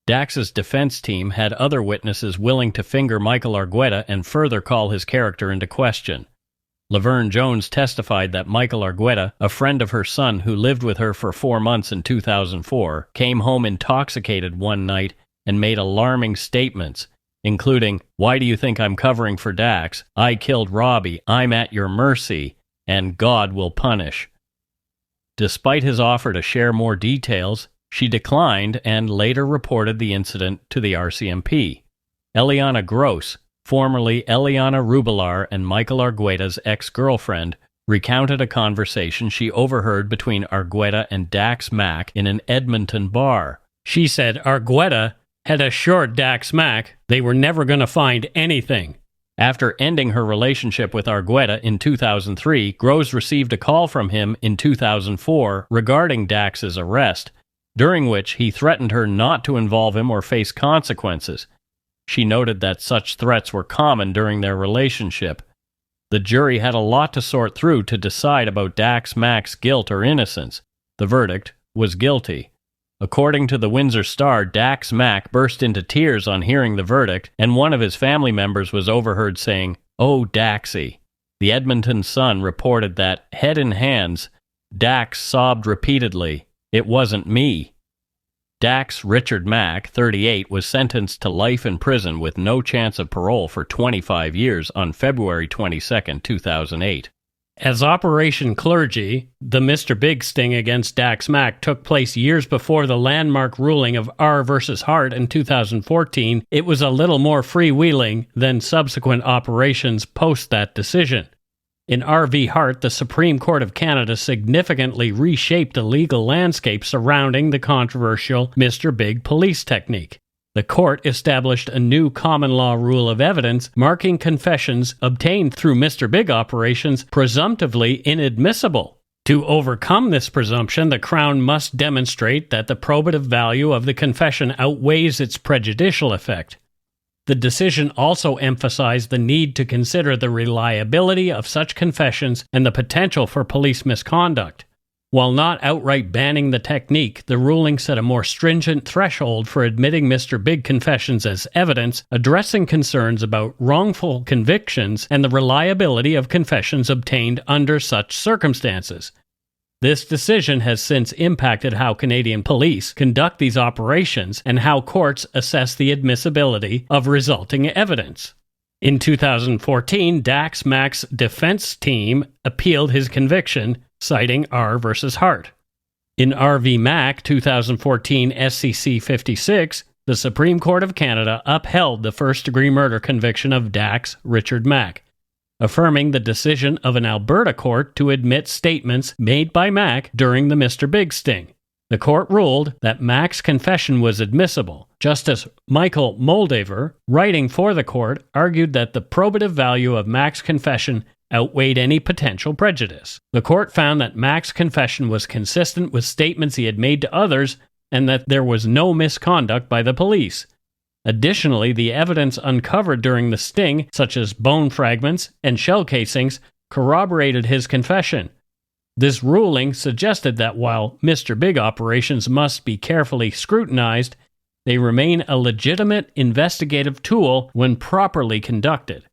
Dax's defense team had other witnesses willing to finger Michael Argueta and further call his character into question. Laverne Jones testified that Michael Argueta, a friend of her son who lived with her for 4 months in 2004, came home intoxicated one night and made alarming statements, including, "Why do you think I'm covering for Dax? I killed Robbie. I'm at your mercy, and God will punish." Despite his offer to share more details, she declined and later reported the incident to the RCMP. Eliana Gross, formerly Eliana Rubilar and Michael Argueta's ex-girlfriend, recounted a conversation she overheard between Argueta and Dax Mack in an Edmonton bar. She said Argueta had assured Dax Mack they were never going to find anything. After ending her relationship with Argueta in 2003, Gross received a call from him in 2004 regarding Dax's arrest, during which he threatened her not to involve him or face consequences. She noted that such threats were common during their relationship. The jury had a lot to sort through to decide about Dax Mack's guilt or innocence. The verdict was guilty. According to the Windsor Star, Dax Mack burst into tears on hearing the verdict, and one of his family members was overheard saying, "Oh, Daxie." The Edmonton Sun reported that, head in hands, Dax sobbed repeatedly, "It wasn't me." Dax Richard Mack, 38, was sentenced to life in prison with no chance of parole for 25 years on February 22, 2008. As Operation Clergy, the Mr. Big sting against Dax Mack took place years before the landmark ruling of R versus Hart in 2014, it was a little more freewheeling than subsequent operations post that decision. In R v Hart, the Supreme Court of Canada significantly reshaped the legal landscape surrounding the controversial Mr. Big police technique. The court established a new common law rule of evidence marking confessions obtained through Mr. Big operations presumptively inadmissible. To overcome this presumption, the Crown must demonstrate that the probative value of the confession outweighs its prejudicial effect. The decision also emphasized the need to consider the reliability of such confessions and the potential for police misconduct. While not outright banning the technique, the ruling set a more stringent threshold for admitting Mr. Big confessions as evidence, addressing concerns about wrongful convictions and the reliability of confessions obtained under such circumstances. This decision has since impacted how Canadian police conduct these operations and how courts assess the admissibility of resulting evidence. In 2014, Dax Mack's defense team appealed his conviction, citing R versus Hart. In R.V. Mack 2014 SCC 56, the Supreme Court of Canada upheld the first-degree murder conviction of Dax Richard Mack, affirming the decision of an Alberta court to admit statements made by Mack during the Mr. Big sting. The court ruled that Mack's confession was admissible. Justice Michael Moldaver, writing for the court, argued that the probative value of Mack's confession outweighed any potential prejudice. The court found that Mack's confession was consistent with statements he had made to others and that there was no misconduct by the police. Additionally, the evidence uncovered during the sting, such as bone fragments and shell casings, corroborated his confession. This ruling suggested that while Mr. Big operations must be carefully scrutinized, they remain a legitimate investigative tool when properly conducted.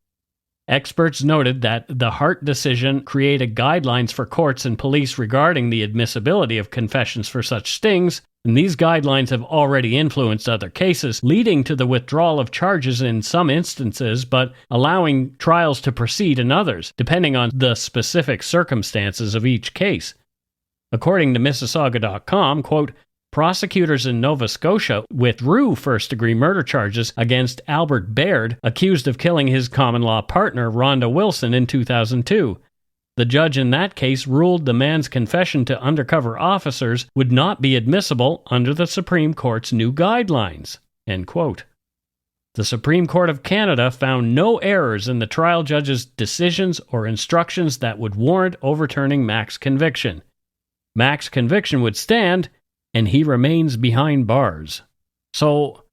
Experts noted that the Hart decision created guidelines for courts and police regarding the admissibility of confessions for such stings, and these guidelines have already influenced other cases, leading to the withdrawal of charges in some instances, but allowing trials to proceed in others, depending on the specific circumstances of each case. According to Mississauga.com, quote, prosecutors in Nova Scotia withdrew first-degree murder charges against Albert Baird, accused of killing his common-law partner Rhonda Wilson in 2002. The judge in that case ruled the man's confession to undercover officers would not be admissible under the Supreme Court's new guidelines. End quote. The Supreme Court of Canada found no errors in the trial judge's decisions or instructions that would warrant overturning Mack's conviction. Mack's conviction would stand, and he remains behind bars. So,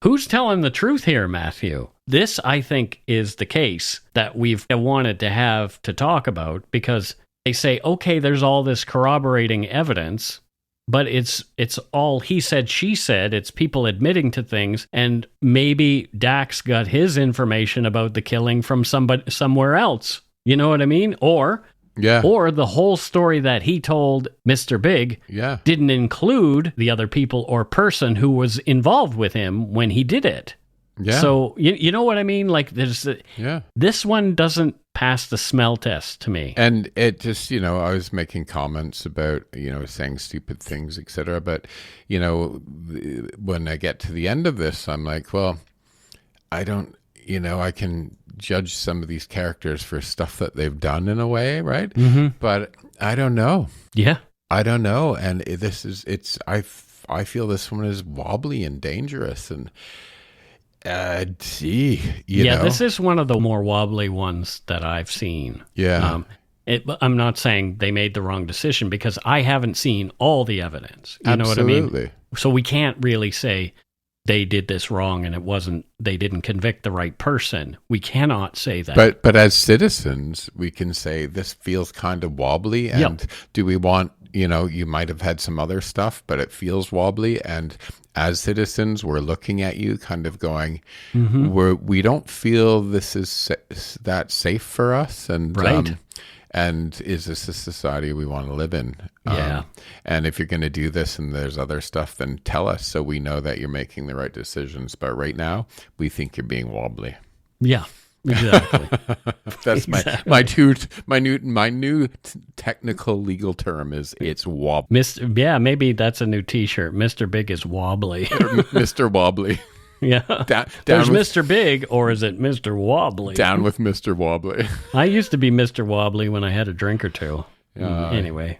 who's telling the truth here, Matthew? This, I think, is the case that we've wanted to have to talk about, because they say, okay, there's all this corroborating evidence, but it's all he said, she said. It's people admitting to things, and maybe Dax got his information about the killing from somewhere else. You know what I mean? Or the whole story that he told Mr. Big didn't include the other people or person who was involved with him when he did it. Yeah. So, you know what I mean? Like, this one doesn't pass the smell test to me. And it just, I was making comments about, saying stupid things, etc. But, when I get to the end of this, I'm like, well, I don't, I can judge some of these characters for stuff that they've done in a way, right? Mm-hmm. But I don't know. Yeah. I don't know. And I feel this one is wobbly and dangerous, and this is one of the more wobbly ones that I've seen. Yeah. I'm not saying they made the wrong decision, because I haven't seen all the evidence. You know what I mean? So we can't really say they did this wrong and they didn't convict the right person. We cannot say that. But as citizens, we can say this feels kind of wobbly, and do we want, you might have had some other stuff, but it feels wobbly, and as citizens, we're looking at you kind of going, we don't feel this is that safe for us, and right. And is this a society we want to live in? And if you're going to do this and there's other stuff, then tell us so we know that you're making the right decisions. But right now, we think you're being wobbly. Yeah, exactly. That's my new technical legal term is it's wobbly. Maybe that's a new T-shirt. Mr. Big is wobbly. Mr. Wobbly. Yeah. There's Mr. Big, or is it Mr. Wobbly? Down with Mr. Wobbly. I used to be Mr. Wobbly when I had a drink or two. Anyway.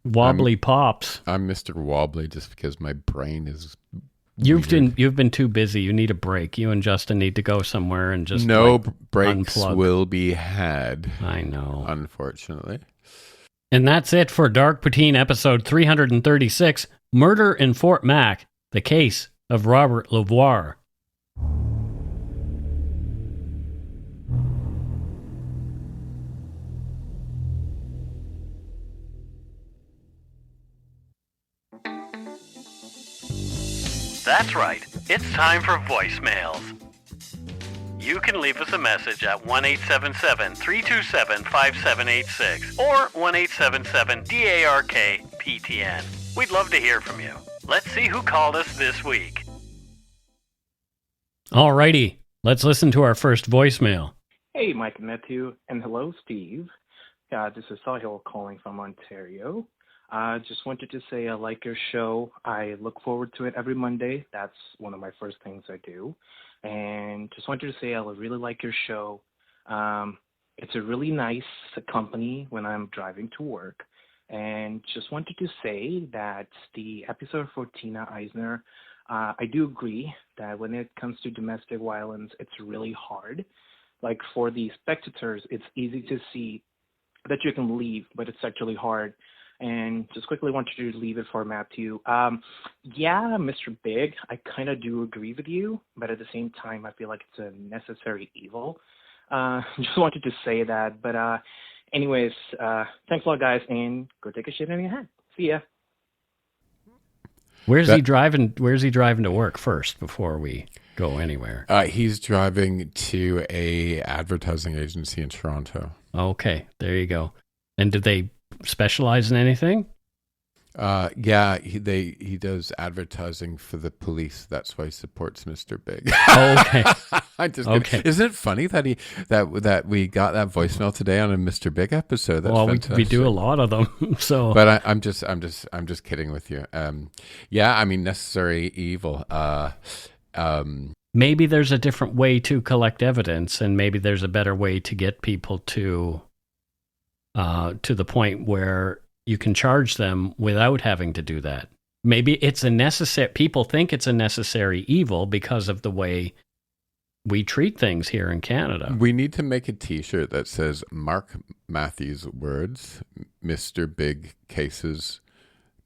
Wobbly pops. I'm Mr. Wobbly just because my brain is You've been too busy. You need a break. You and Justin need to go somewhere and just breaks unplug. Will be had. I know. Unfortunately. And that's it for Dark Poutine episode 336, Murder in Fort Mac, the case of Robert LeVoir. That's right. It's time for voicemails. you can leave us a message at 1-877-327-5786 or 1-877-DARK-PTN. We'd love to hear from you. Let's see who called us this week. Alrighty, let's listen to our first voicemail. Hey, Mike and Matthew, and hello, Steve. This is Sahil calling from Ontario. Just wanted to say I like your show. I look forward to it every Monday. That's one of my first things I do. And just wanted to say I really like your show. It's a really nice company when I'm driving to work. And just wanted to say that the episode for Tina Eisner, I do agree that when it comes to domestic violence, it's really hard. Like for the spectators, it's easy to see that you can leave, but it's actually hard. And just quickly wanted to leave it for Matthew. Yeah, Mr. Big, I kind of do agree with you, but at the same time, I feel like it's a necessary evil. Just wanted to say that. But anyways, thanks a lot, guys, and go take a shit in your head. See ya. Where's he driving to work first before we go anywhere? He's driving to a advertising agency in Toronto. Okay, there you go. And did they specialize in anything? Yeah, he does advertising for the police. That's why he supports Mr. Big. Oh, okay. I'm just okay. Kidding. Isn't it funny that we got that voicemail today on a Mr. Big episode? That's fantastic. we do a lot of them. So, but I'm just kidding with you. Yeah, I mean necessary evil. Maybe there's a different way to collect evidence, and maybe there's a better way to get people to the point where you can charge them without having to do that. Maybe it's people think it's a necessary evil because of the way we treat things here in Canada. We need to make a t-shirt that says Mark Matthews' words, Mr. Big cases,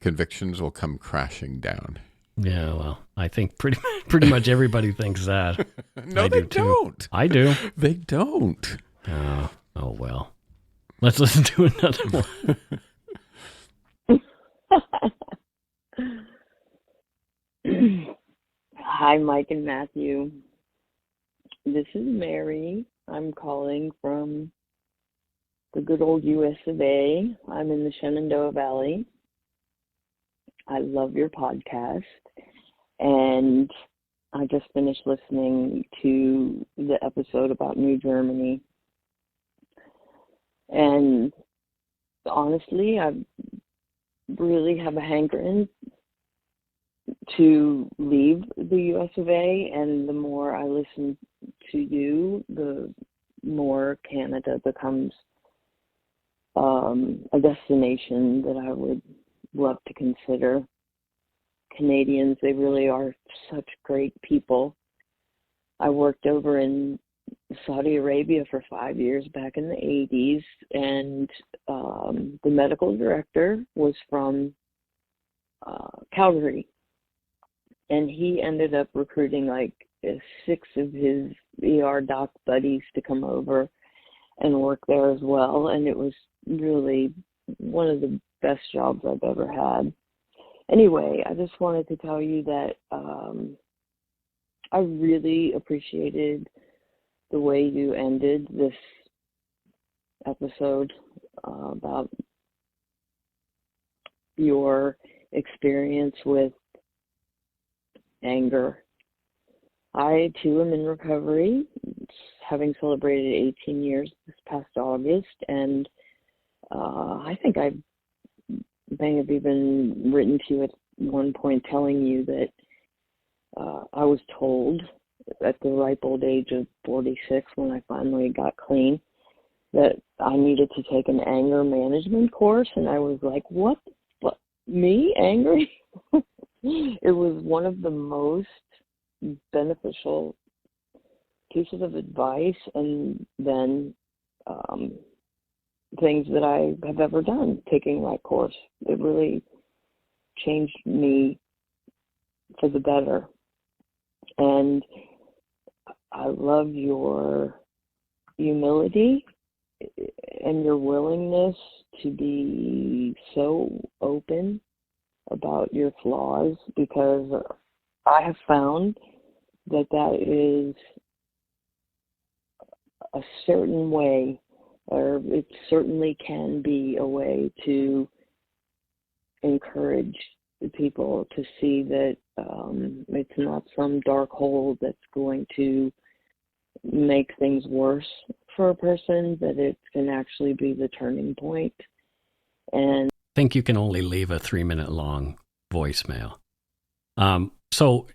convictions will come crashing down. Yeah, well, I think pretty much everybody thinks that. No, they don't. I do. They don't. Oh, well. Let's listen to another one. Hi, Mike and Matthew. This is Mary. I'm calling from the good old US of A. I'm in the Shenandoah Valley. I love your podcast. And I just finished listening to the episode about New Germany. And honestly, I really have a hankering to leave the US of A, and the more I listen to you, the more Canada becomes a destination that I would love to consider. Canadians, they really are such great people. I worked over in Saudi Arabia for 5 years back in the 80s, and the medical director was from Calgary, and he ended up recruiting like 6 of his ER doc buddies to come over and work there as well, and it was really one of the best jobs I've ever had. Anyway, I just wanted to tell you that I really appreciated the way you ended this episode about your experience with anger. I, too, am in recovery, having celebrated 18 years this past August, and I think I may have even written to you at one point telling you that I was told at the ripe old age of 46, when I finally got clean, that I needed to take an anger management course, and I was like, what? Me? Angry? It was one of the most beneficial pieces of advice and then things that I have ever done, taking that course. It really changed me for the better. And I love your humility and your willingness to be so open about your flaws, because I have found that is a certain way, or it certainly can be a way to encourage the people to see that it's not some dark hole that's going to make things worse for a person, that it can actually be the turning point. And I think you can only leave a 3-minute long voicemail. So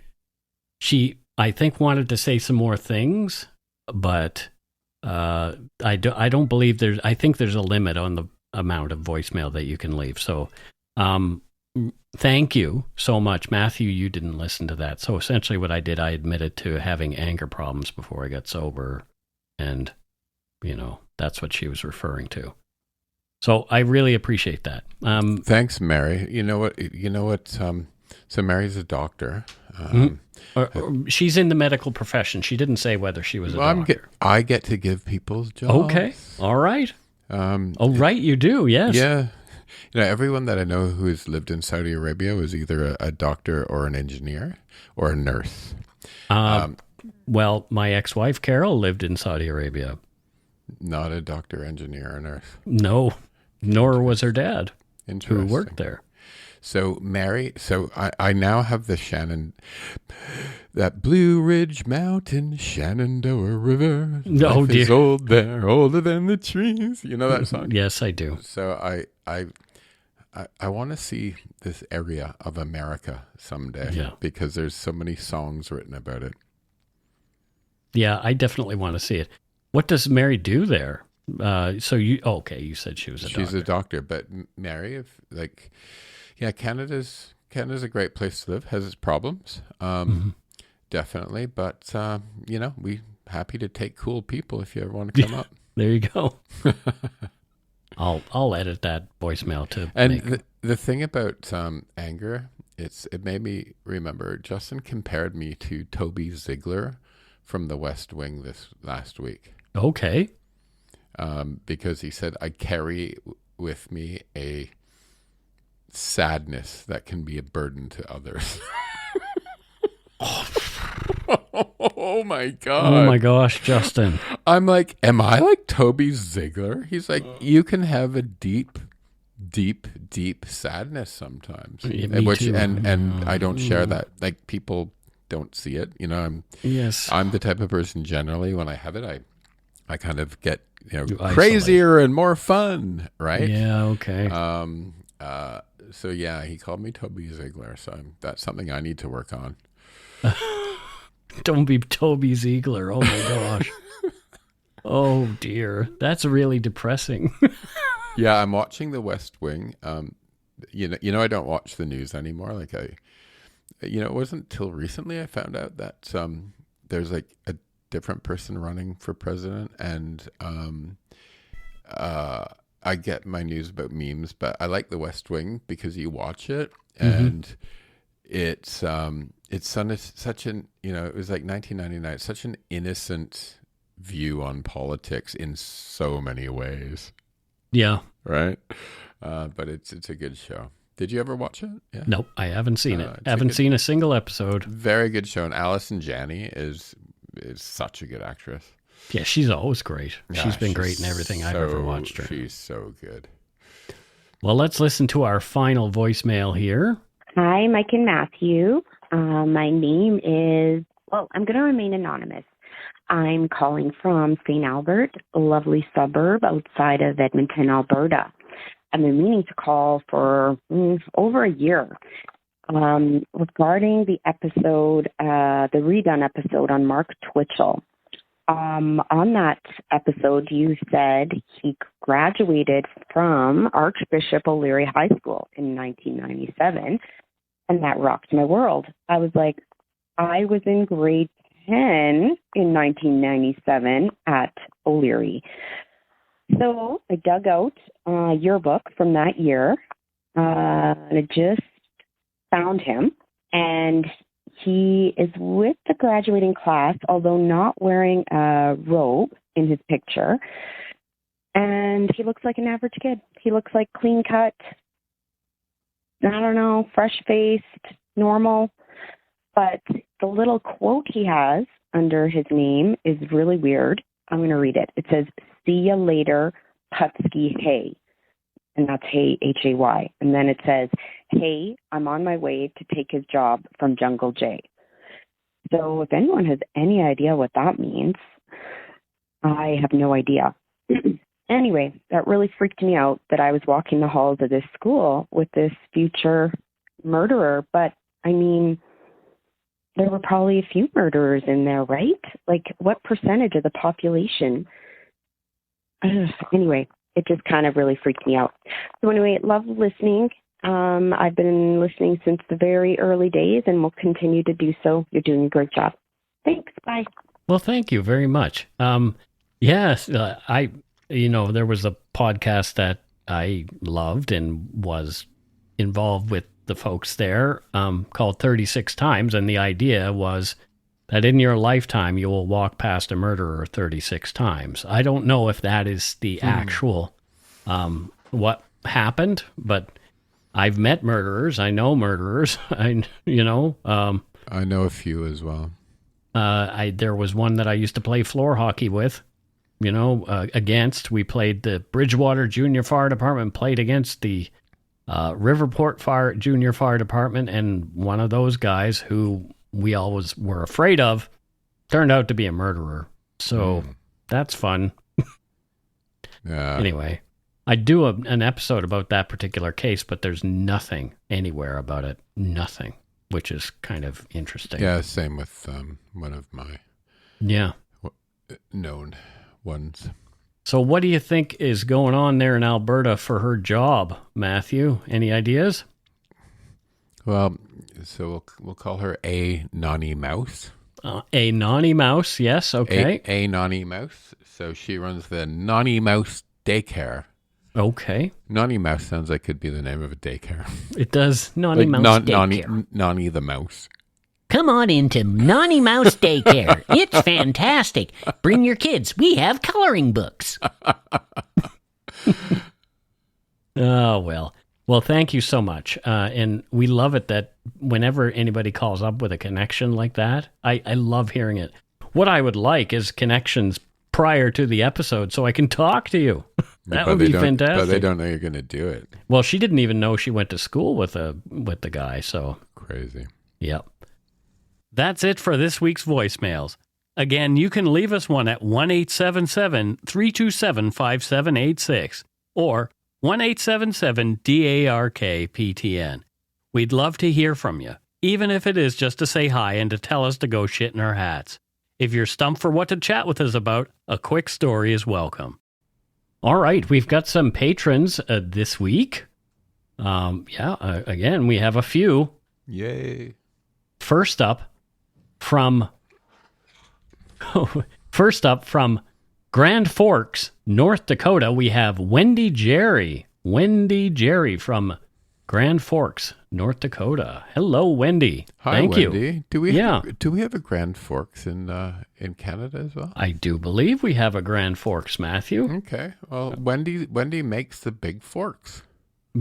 she, I think, wanted to say some more things, but I don't believe there's, I think there's a limit on the amount of voicemail that you can leave. So thank you so much. Matthew, you didn't listen to that. So essentially what I did, I admitted to having anger problems before I got sober. And, you know, that's what she was referring to. So I really appreciate that. Thanks, Mary. You know what? So Mary's a doctor. She's in the medical profession. She didn't say whether she was a doctor. I get to give people jobs. Okay. All right. Right, you do. Yes. Yeah. You know, everyone that I know who has lived in Saudi Arabia was either a doctor or an engineer or a nurse. Well, my ex-wife, Carol, lived in Saudi Arabia. Not a doctor, engineer, or nurse. No, nor was her dad, who Interesting. worked there. So Mary, I now have the that Blue Ridge Mountain, Shenandoah River. Oh, Life dear. is old there, older than the trees. You know that song? Yes, I do. So I want to see this area of America someday because there's so many songs written about it. Yeah, I definitely want to see it. What does Mary do there? So you said she was a doctor. She's a doctor, but Mary, Canada's a great place to live. Has its problems, definitely, but we happy to take cool people if you ever want to come up. There you go. I'll edit that voicemail too. And the thing about anger, it made me remember. Justin compared me to Toby Ziegler from The West Wing this last week. Okay. Because he said I carry with me a sadness that can be a burden to others. Oh my God. Oh my gosh, Justin. I'm like, am I like Toby Ziegler? He's like, you can have a deep, deep, deep sadness sometimes. Yeah, me too. And I don't share that. Like, people don't see it. You know, I'm the type of person generally when I have it, I kind of get, crazier and more fun, right? Yeah, okay. So yeah, he called me Toby Ziegler, so that's something I need to work on. Don't be Toby Ziegler. Oh my gosh. Oh dear. That's really depressing. Yeah, I'm watching The West Wing. I don't watch the news anymore. Like it wasn't till recently I found out that there's like a different person running for president, and I get my news about memes, but I like The West Wing because you watch it and it's such an, it was like 1999, such an innocent view on politics in so many ways. Yeah. Right. But it's a good show. Did you ever watch it? Yeah. Nope, I haven't seen it. Haven't seen a single episode. Very good show. And Allison Janney is such a good actress. Yeah, she's always great. Yeah, she's been great in everything I've ever watched her. She's so good. Well, let's listen to our final voicemail here. Hi, Mike and Matthew. My name is, I'm going to remain anonymous. I'm calling from St. Albert, a lovely suburb outside of Edmonton, Alberta. I've been meaning to call for over a year regarding the episode, the redone episode on Mark Twitchell. On that episode, you said he graduated from Archbishop O'Leary High School in 1997, and that rocked my world. I was like, I was in grade 10 in 1997 at O'Leary. So I dug out a yearbook from that year, and I just found him, and he is with the graduating class, although not wearing a robe in his picture. And he looks like an average kid. He looks like clean cut, fresh-faced, normal. But the little quote he has under his name is really weird. I'm going to read it. It says, "See ya later, Putski Hay." And that's Hay, Hay. And then it says, "Hey, I'm on my way to take his job from Jungle J." So if anyone has any idea what that means, I have no idea. Anyway, that really freaked me out that I was walking the halls of this school with this future murderer. But, I mean, there were probably a few murderers in there, right? Like, what percentage of the population? Anyway, it just kind of really freaked me out. So anyway, love listening. I've been listening since the very early days and will continue to do so. You're doing a great job. Thanks. Bye. Well, thank you very much. Yes, there was a podcast that I loved and was involved with the folks there called 36 Times. And the idea was that in your lifetime, you will walk past a murderer 36 times. I don't know if that is the actual what happened, but I've met murderers. I know murderers. I know a few as well. There was one that I used to play floor hockey with, against. We played the Bridgewater Junior Fire Department, played against the Riverport Junior Fire Department, and one of those guys who we always were afraid of turned out to be a murderer. So that's fun. Yeah. Anyway, I do an episode about that particular case, but there's nothing anywhere about it. Nothing, which is kind of interesting. Yeah, same with one of my known ones. So what do you think is going on there in Alberta for her job, Matthew? Any ideas? Well, so we'll call her A Nonny Mouse. A Nonny Mouse, yes, okay. A Nonny Mouse. So she runs the Nonny Mouse Daycare. Okay. Nonny Mouse sounds like could be the name of a daycare. It does. Nonny Mouse Daycare. Nonny the Mouse. Come on into Nonny Mouse Daycare. It's fantastic. Bring your kids. We have coloring books. Oh, well. Well, thank you so much. And we love it that whenever anybody calls up with a connection like that, I love hearing it. What I would like is connections prior to the episode so I can talk to you. That would be fantastic. But they don't know you're going to do it. Well, she didn't even know she went to school with the guy, so. Crazy. Yep. That's it for this week's voicemails. Again, you can leave us one at 1-877-327-5786 or 1-877-DARK-PTN. We'd love to hear from you, even if it is just to say hi and to tell us to go shit in our hats. If you're stumped for what to chat with us about, a quick story is welcome. All right, we've got some patrons this week. Again, we have a few. Yay. First up from Grand Forks, North Dakota, we have Wendy Jerry. Wendy Jerry from Grand Forks, North Dakota. Hello, Wendy. Hi, Thank Wendy. you. Do we have a Grand Forks in Canada as well? I do believe we have a Grand Forks, Matthew. Okay. Well, Wendy makes the big forks.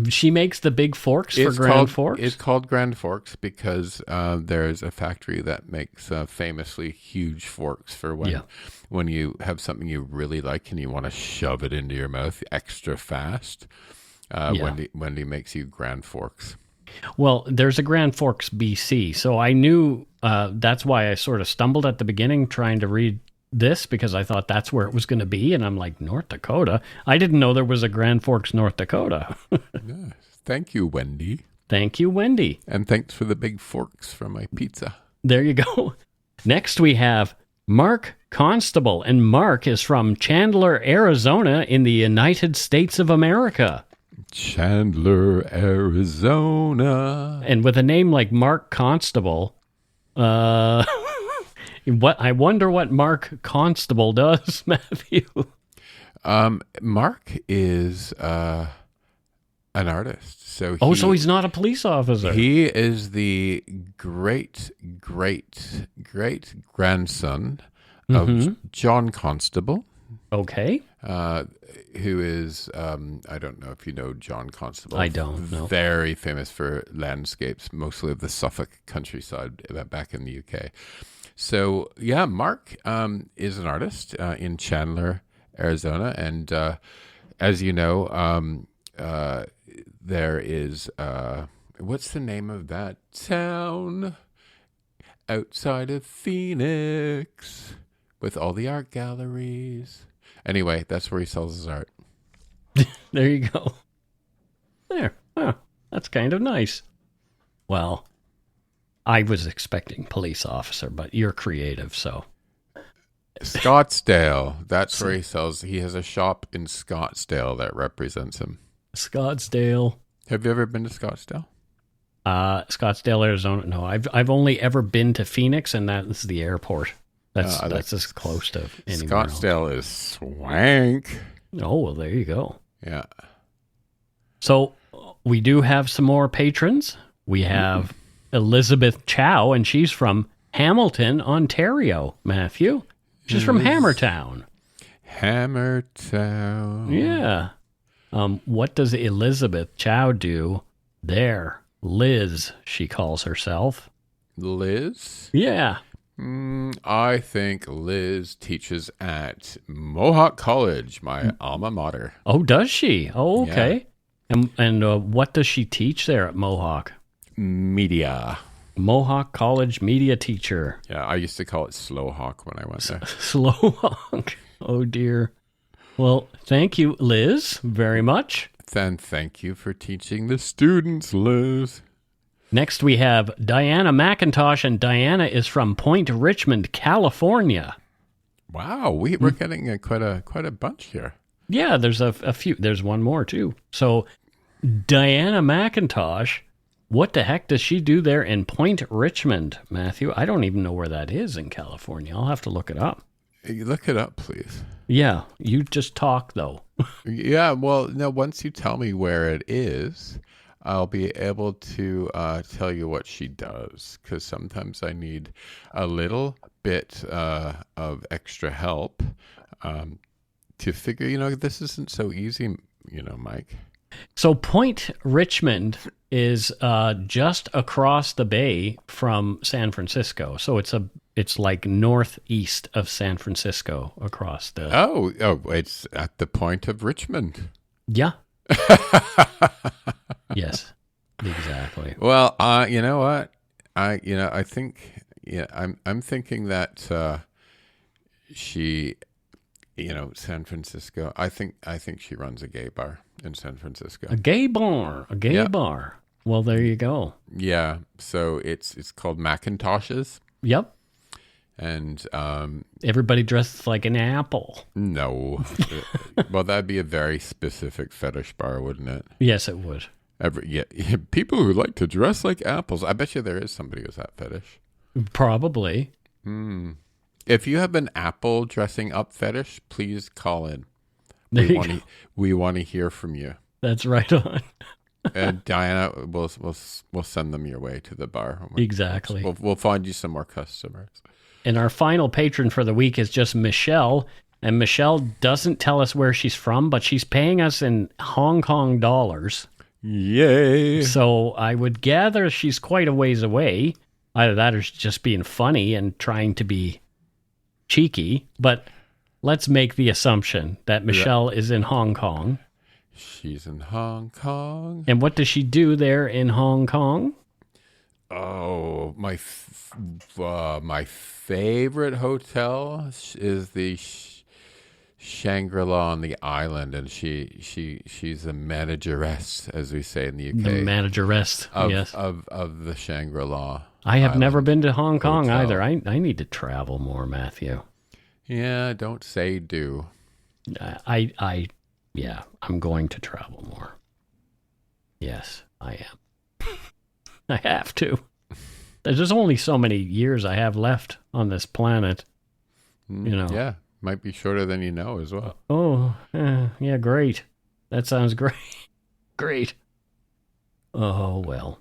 She makes the big forks for Grand Forks? It's called Grand Forks because there's a factory that makes famously huge forks for when you have something you really like and you want to shove it into your mouth extra fast. Wendy makes you Grand Forks. Well, there's a Grand Forks, BC, so I knew that's why I sort of stumbled at the beginning trying to read this because I thought that's where it was going to be, and I'm like, North Dakota? I didn't know there was a Grand Forks, North Dakota. Yes. Thank you, Wendy. Thank you, Wendy. And thanks for the big forks for my pizza. There you go. Next we have Mark Constable, and Mark is from Chandler, Arizona in the United States of America. Chandler, Arizona. And with a name like Mark Constable, I wonder what Mark Constable does, Matthew. Mark is an artist. So he's not a police officer. He is the great grandson of John Constable. Okay. Who is, I don't know if you know John Constable. I don't know. Very famous for landscapes, mostly of the Suffolk countryside back in the UK. So yeah, Mark is an artist in Chandler, Arizona, and as you know, there is what's the name of that town outside of Phoenix with all the art galleries? Anyway, that's where he sells his art. There you go. There. Huh. That's kind of nice. Well, I was expecting police officer, but you're creative, so. Scottsdale. That's where he sells. He has a shop in Scottsdale that represents him. Scottsdale. Have you ever been to Scottsdale? Scottsdale, Arizona. No, I've only ever been to Phoenix, and that's the airport. That's as close to anywhere Scottsdale is swank. Oh, well, there you go. Yeah. So we do have some more patrons. We have Elizabeth Chow, and she's from Hamilton, Ontario, Matthew. She's from Hammertown. Hammertown. Yeah. What does Elizabeth Chow do there? Liz, she calls herself. Liz? Yeah. I think Liz teaches at Mohawk College, my alma mater. Oh, does she? Oh, okay. Yeah. And what does she teach there at Mohawk? Media. Mohawk College media teacher. Yeah, I used to call it Slowhawk when I went there. Slowhawk. Oh, dear. Well, thank you, Liz, very much. Then thank you for teaching the students, Liz. Next, we have Diana McIntosh, and Diana is from Point Richmond, California. Wow, we're getting quite a bunch here. Yeah, there's a few. There's one more, too. So, Diana McIntosh, what the heck does she do there in Point Richmond, Matthew? I don't even know where that is in California. I'll have to look it up. Look it up, please. Yeah, you just talk, though. Yeah, well, no, once you tell me where it is, I'll be able to tell you what she does, because sometimes I need a little bit of extra help to figure, this isn't so easy, Mike. So Point Richmond is just across the bay from San Francisco. So it's like northeast of San Francisco across the... Oh, it's at the point of Richmond. Yeah. Yes, exactly. Well, you know what? I think, I'm thinking that she, San Francisco. I think she runs a gay bar in San Francisco. A gay bar. Well, there you go. Yeah. So it's called Macintosh's. Yep. And everybody dresses like an apple. No. Well, that'd be a very specific fetish bar, wouldn't it? Yes, it would. People who like to dress like apples. I bet you there is somebody who's that fetish. Probably. If you have an apple dressing up fetish, please call in. We want to hear from you. That's right on. And Diana, we'll send them your way to the bar. Exactly. We'll find you some more customers. And our final patron for the week is just Michelle. And Michelle doesn't tell us where she's from, but she's paying us in Hong Kong dollars. Yay. So I would gather she's quite a ways away. Either that or she's just being funny and trying to be cheeky. But let's make the assumption that Michelle is in Hong Kong. She's in Hong Kong. And what does she do there in Hong Kong? Oh, my favorite hotel is the Shangri-La on the island, and she's a manageress, as we say in the UK. The manageress, yes, of the Shangri-La. I have never been to Hong Kong hotel. either. I need to travel more, Matthew. Yeah, don't say do. I'm going to travel more. Yes, I am. I have to. There's only so many years I have left on this planet. Yeah, might be shorter than you know as well. Oh, yeah, great. That sounds great. Great. Oh, well.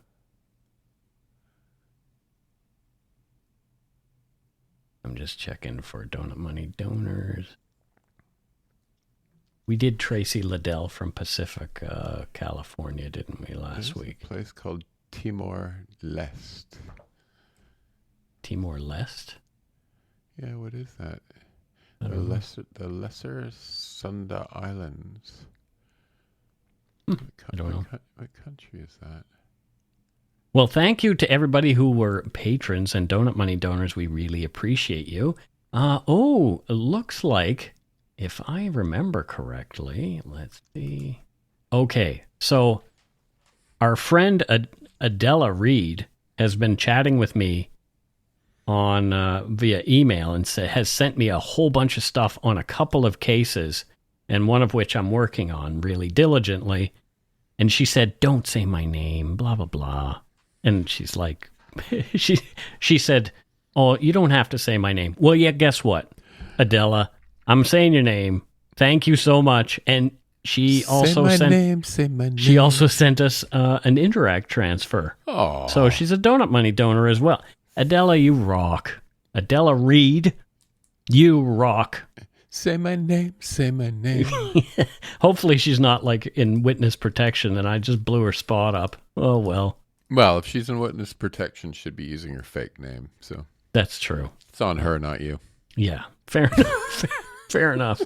I'm just checking for Donut Money donors. We did Tracy Liddell from Pacific, California, didn't we, last week? A place called Timor-Leste. Timor-Leste? Yeah, what is that? I The don't know. Lesser Sunda Islands. I don't know. What country is that? Well, thank you to everybody who were patrons and Donut Money donors. We really appreciate you. It looks like, if I remember correctly, let's see. Okay, so our friend Adela Reed has been chatting with me on via email and has sent me a whole bunch of stuff on a couple of cases, and one of which I'm working on really diligently. And she said, "Don't say my name, blah, blah, blah." And she's like, she said, "Oh, you don't have to say my name." Well, yeah, guess what, Adela? I'm saying your name. Thank you so much. And she also Say my name. She also sent us an Interact transfer. Oh. So she's a Donut Money donor as well. Adela, you rock. Adela Reed, you rock. Say my name. Say my name. Hopefully she's not like in witness protection and I just blew her spot up. Oh, well. Well, if she's in witness protection, she'd be using her fake name. So That's true. it's on her, not you. Yeah, fair enough. Fair enough.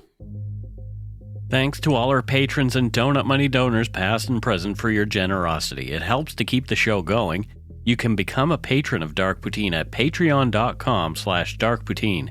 Thanks to all our patrons and Donut Money donors, past and present, for your generosity. It helps to keep the show going. You can become a patron of Dark Poutine at patreon.com/darkpoutine.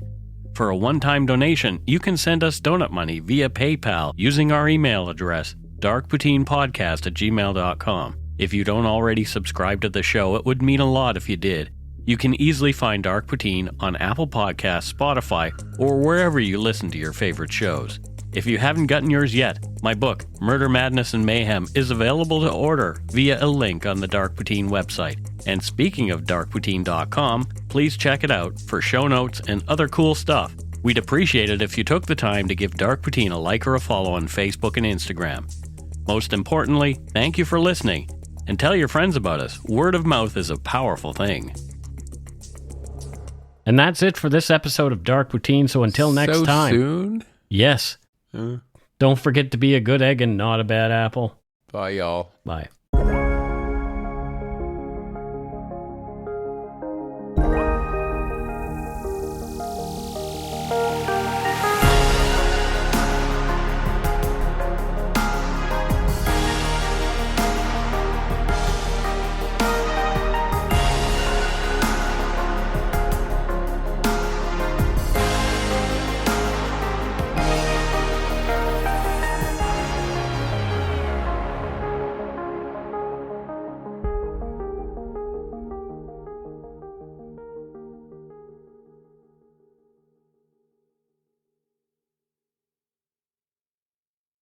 For a one-time donation, you can send us donut money via PayPal using our email address, darkpoutinepodcast@gmail.com. If you don't already subscribe to the show, it would mean a lot if you did. You can easily find Dark Poutine on Apple Podcasts, Spotify, or wherever you listen to your favorite shows. If you haven't gotten yours yet, my book, Murder, Madness, and Mayhem, is available to order via a link on the Dark Poutine website. And speaking of darkpoutine.com, please check it out for show notes and other cool stuff. We'd appreciate it if you took the time to give Dark Poutine a like or a follow on Facebook and Instagram. Most importantly, thank you for listening, and tell your friends about us. Word of mouth is a powerful thing. And that's it for this episode of Dark Poutine, so until next time. So soon? Yes. Don't forget to be a good egg and not a bad apple. Bye, y'all. Bye.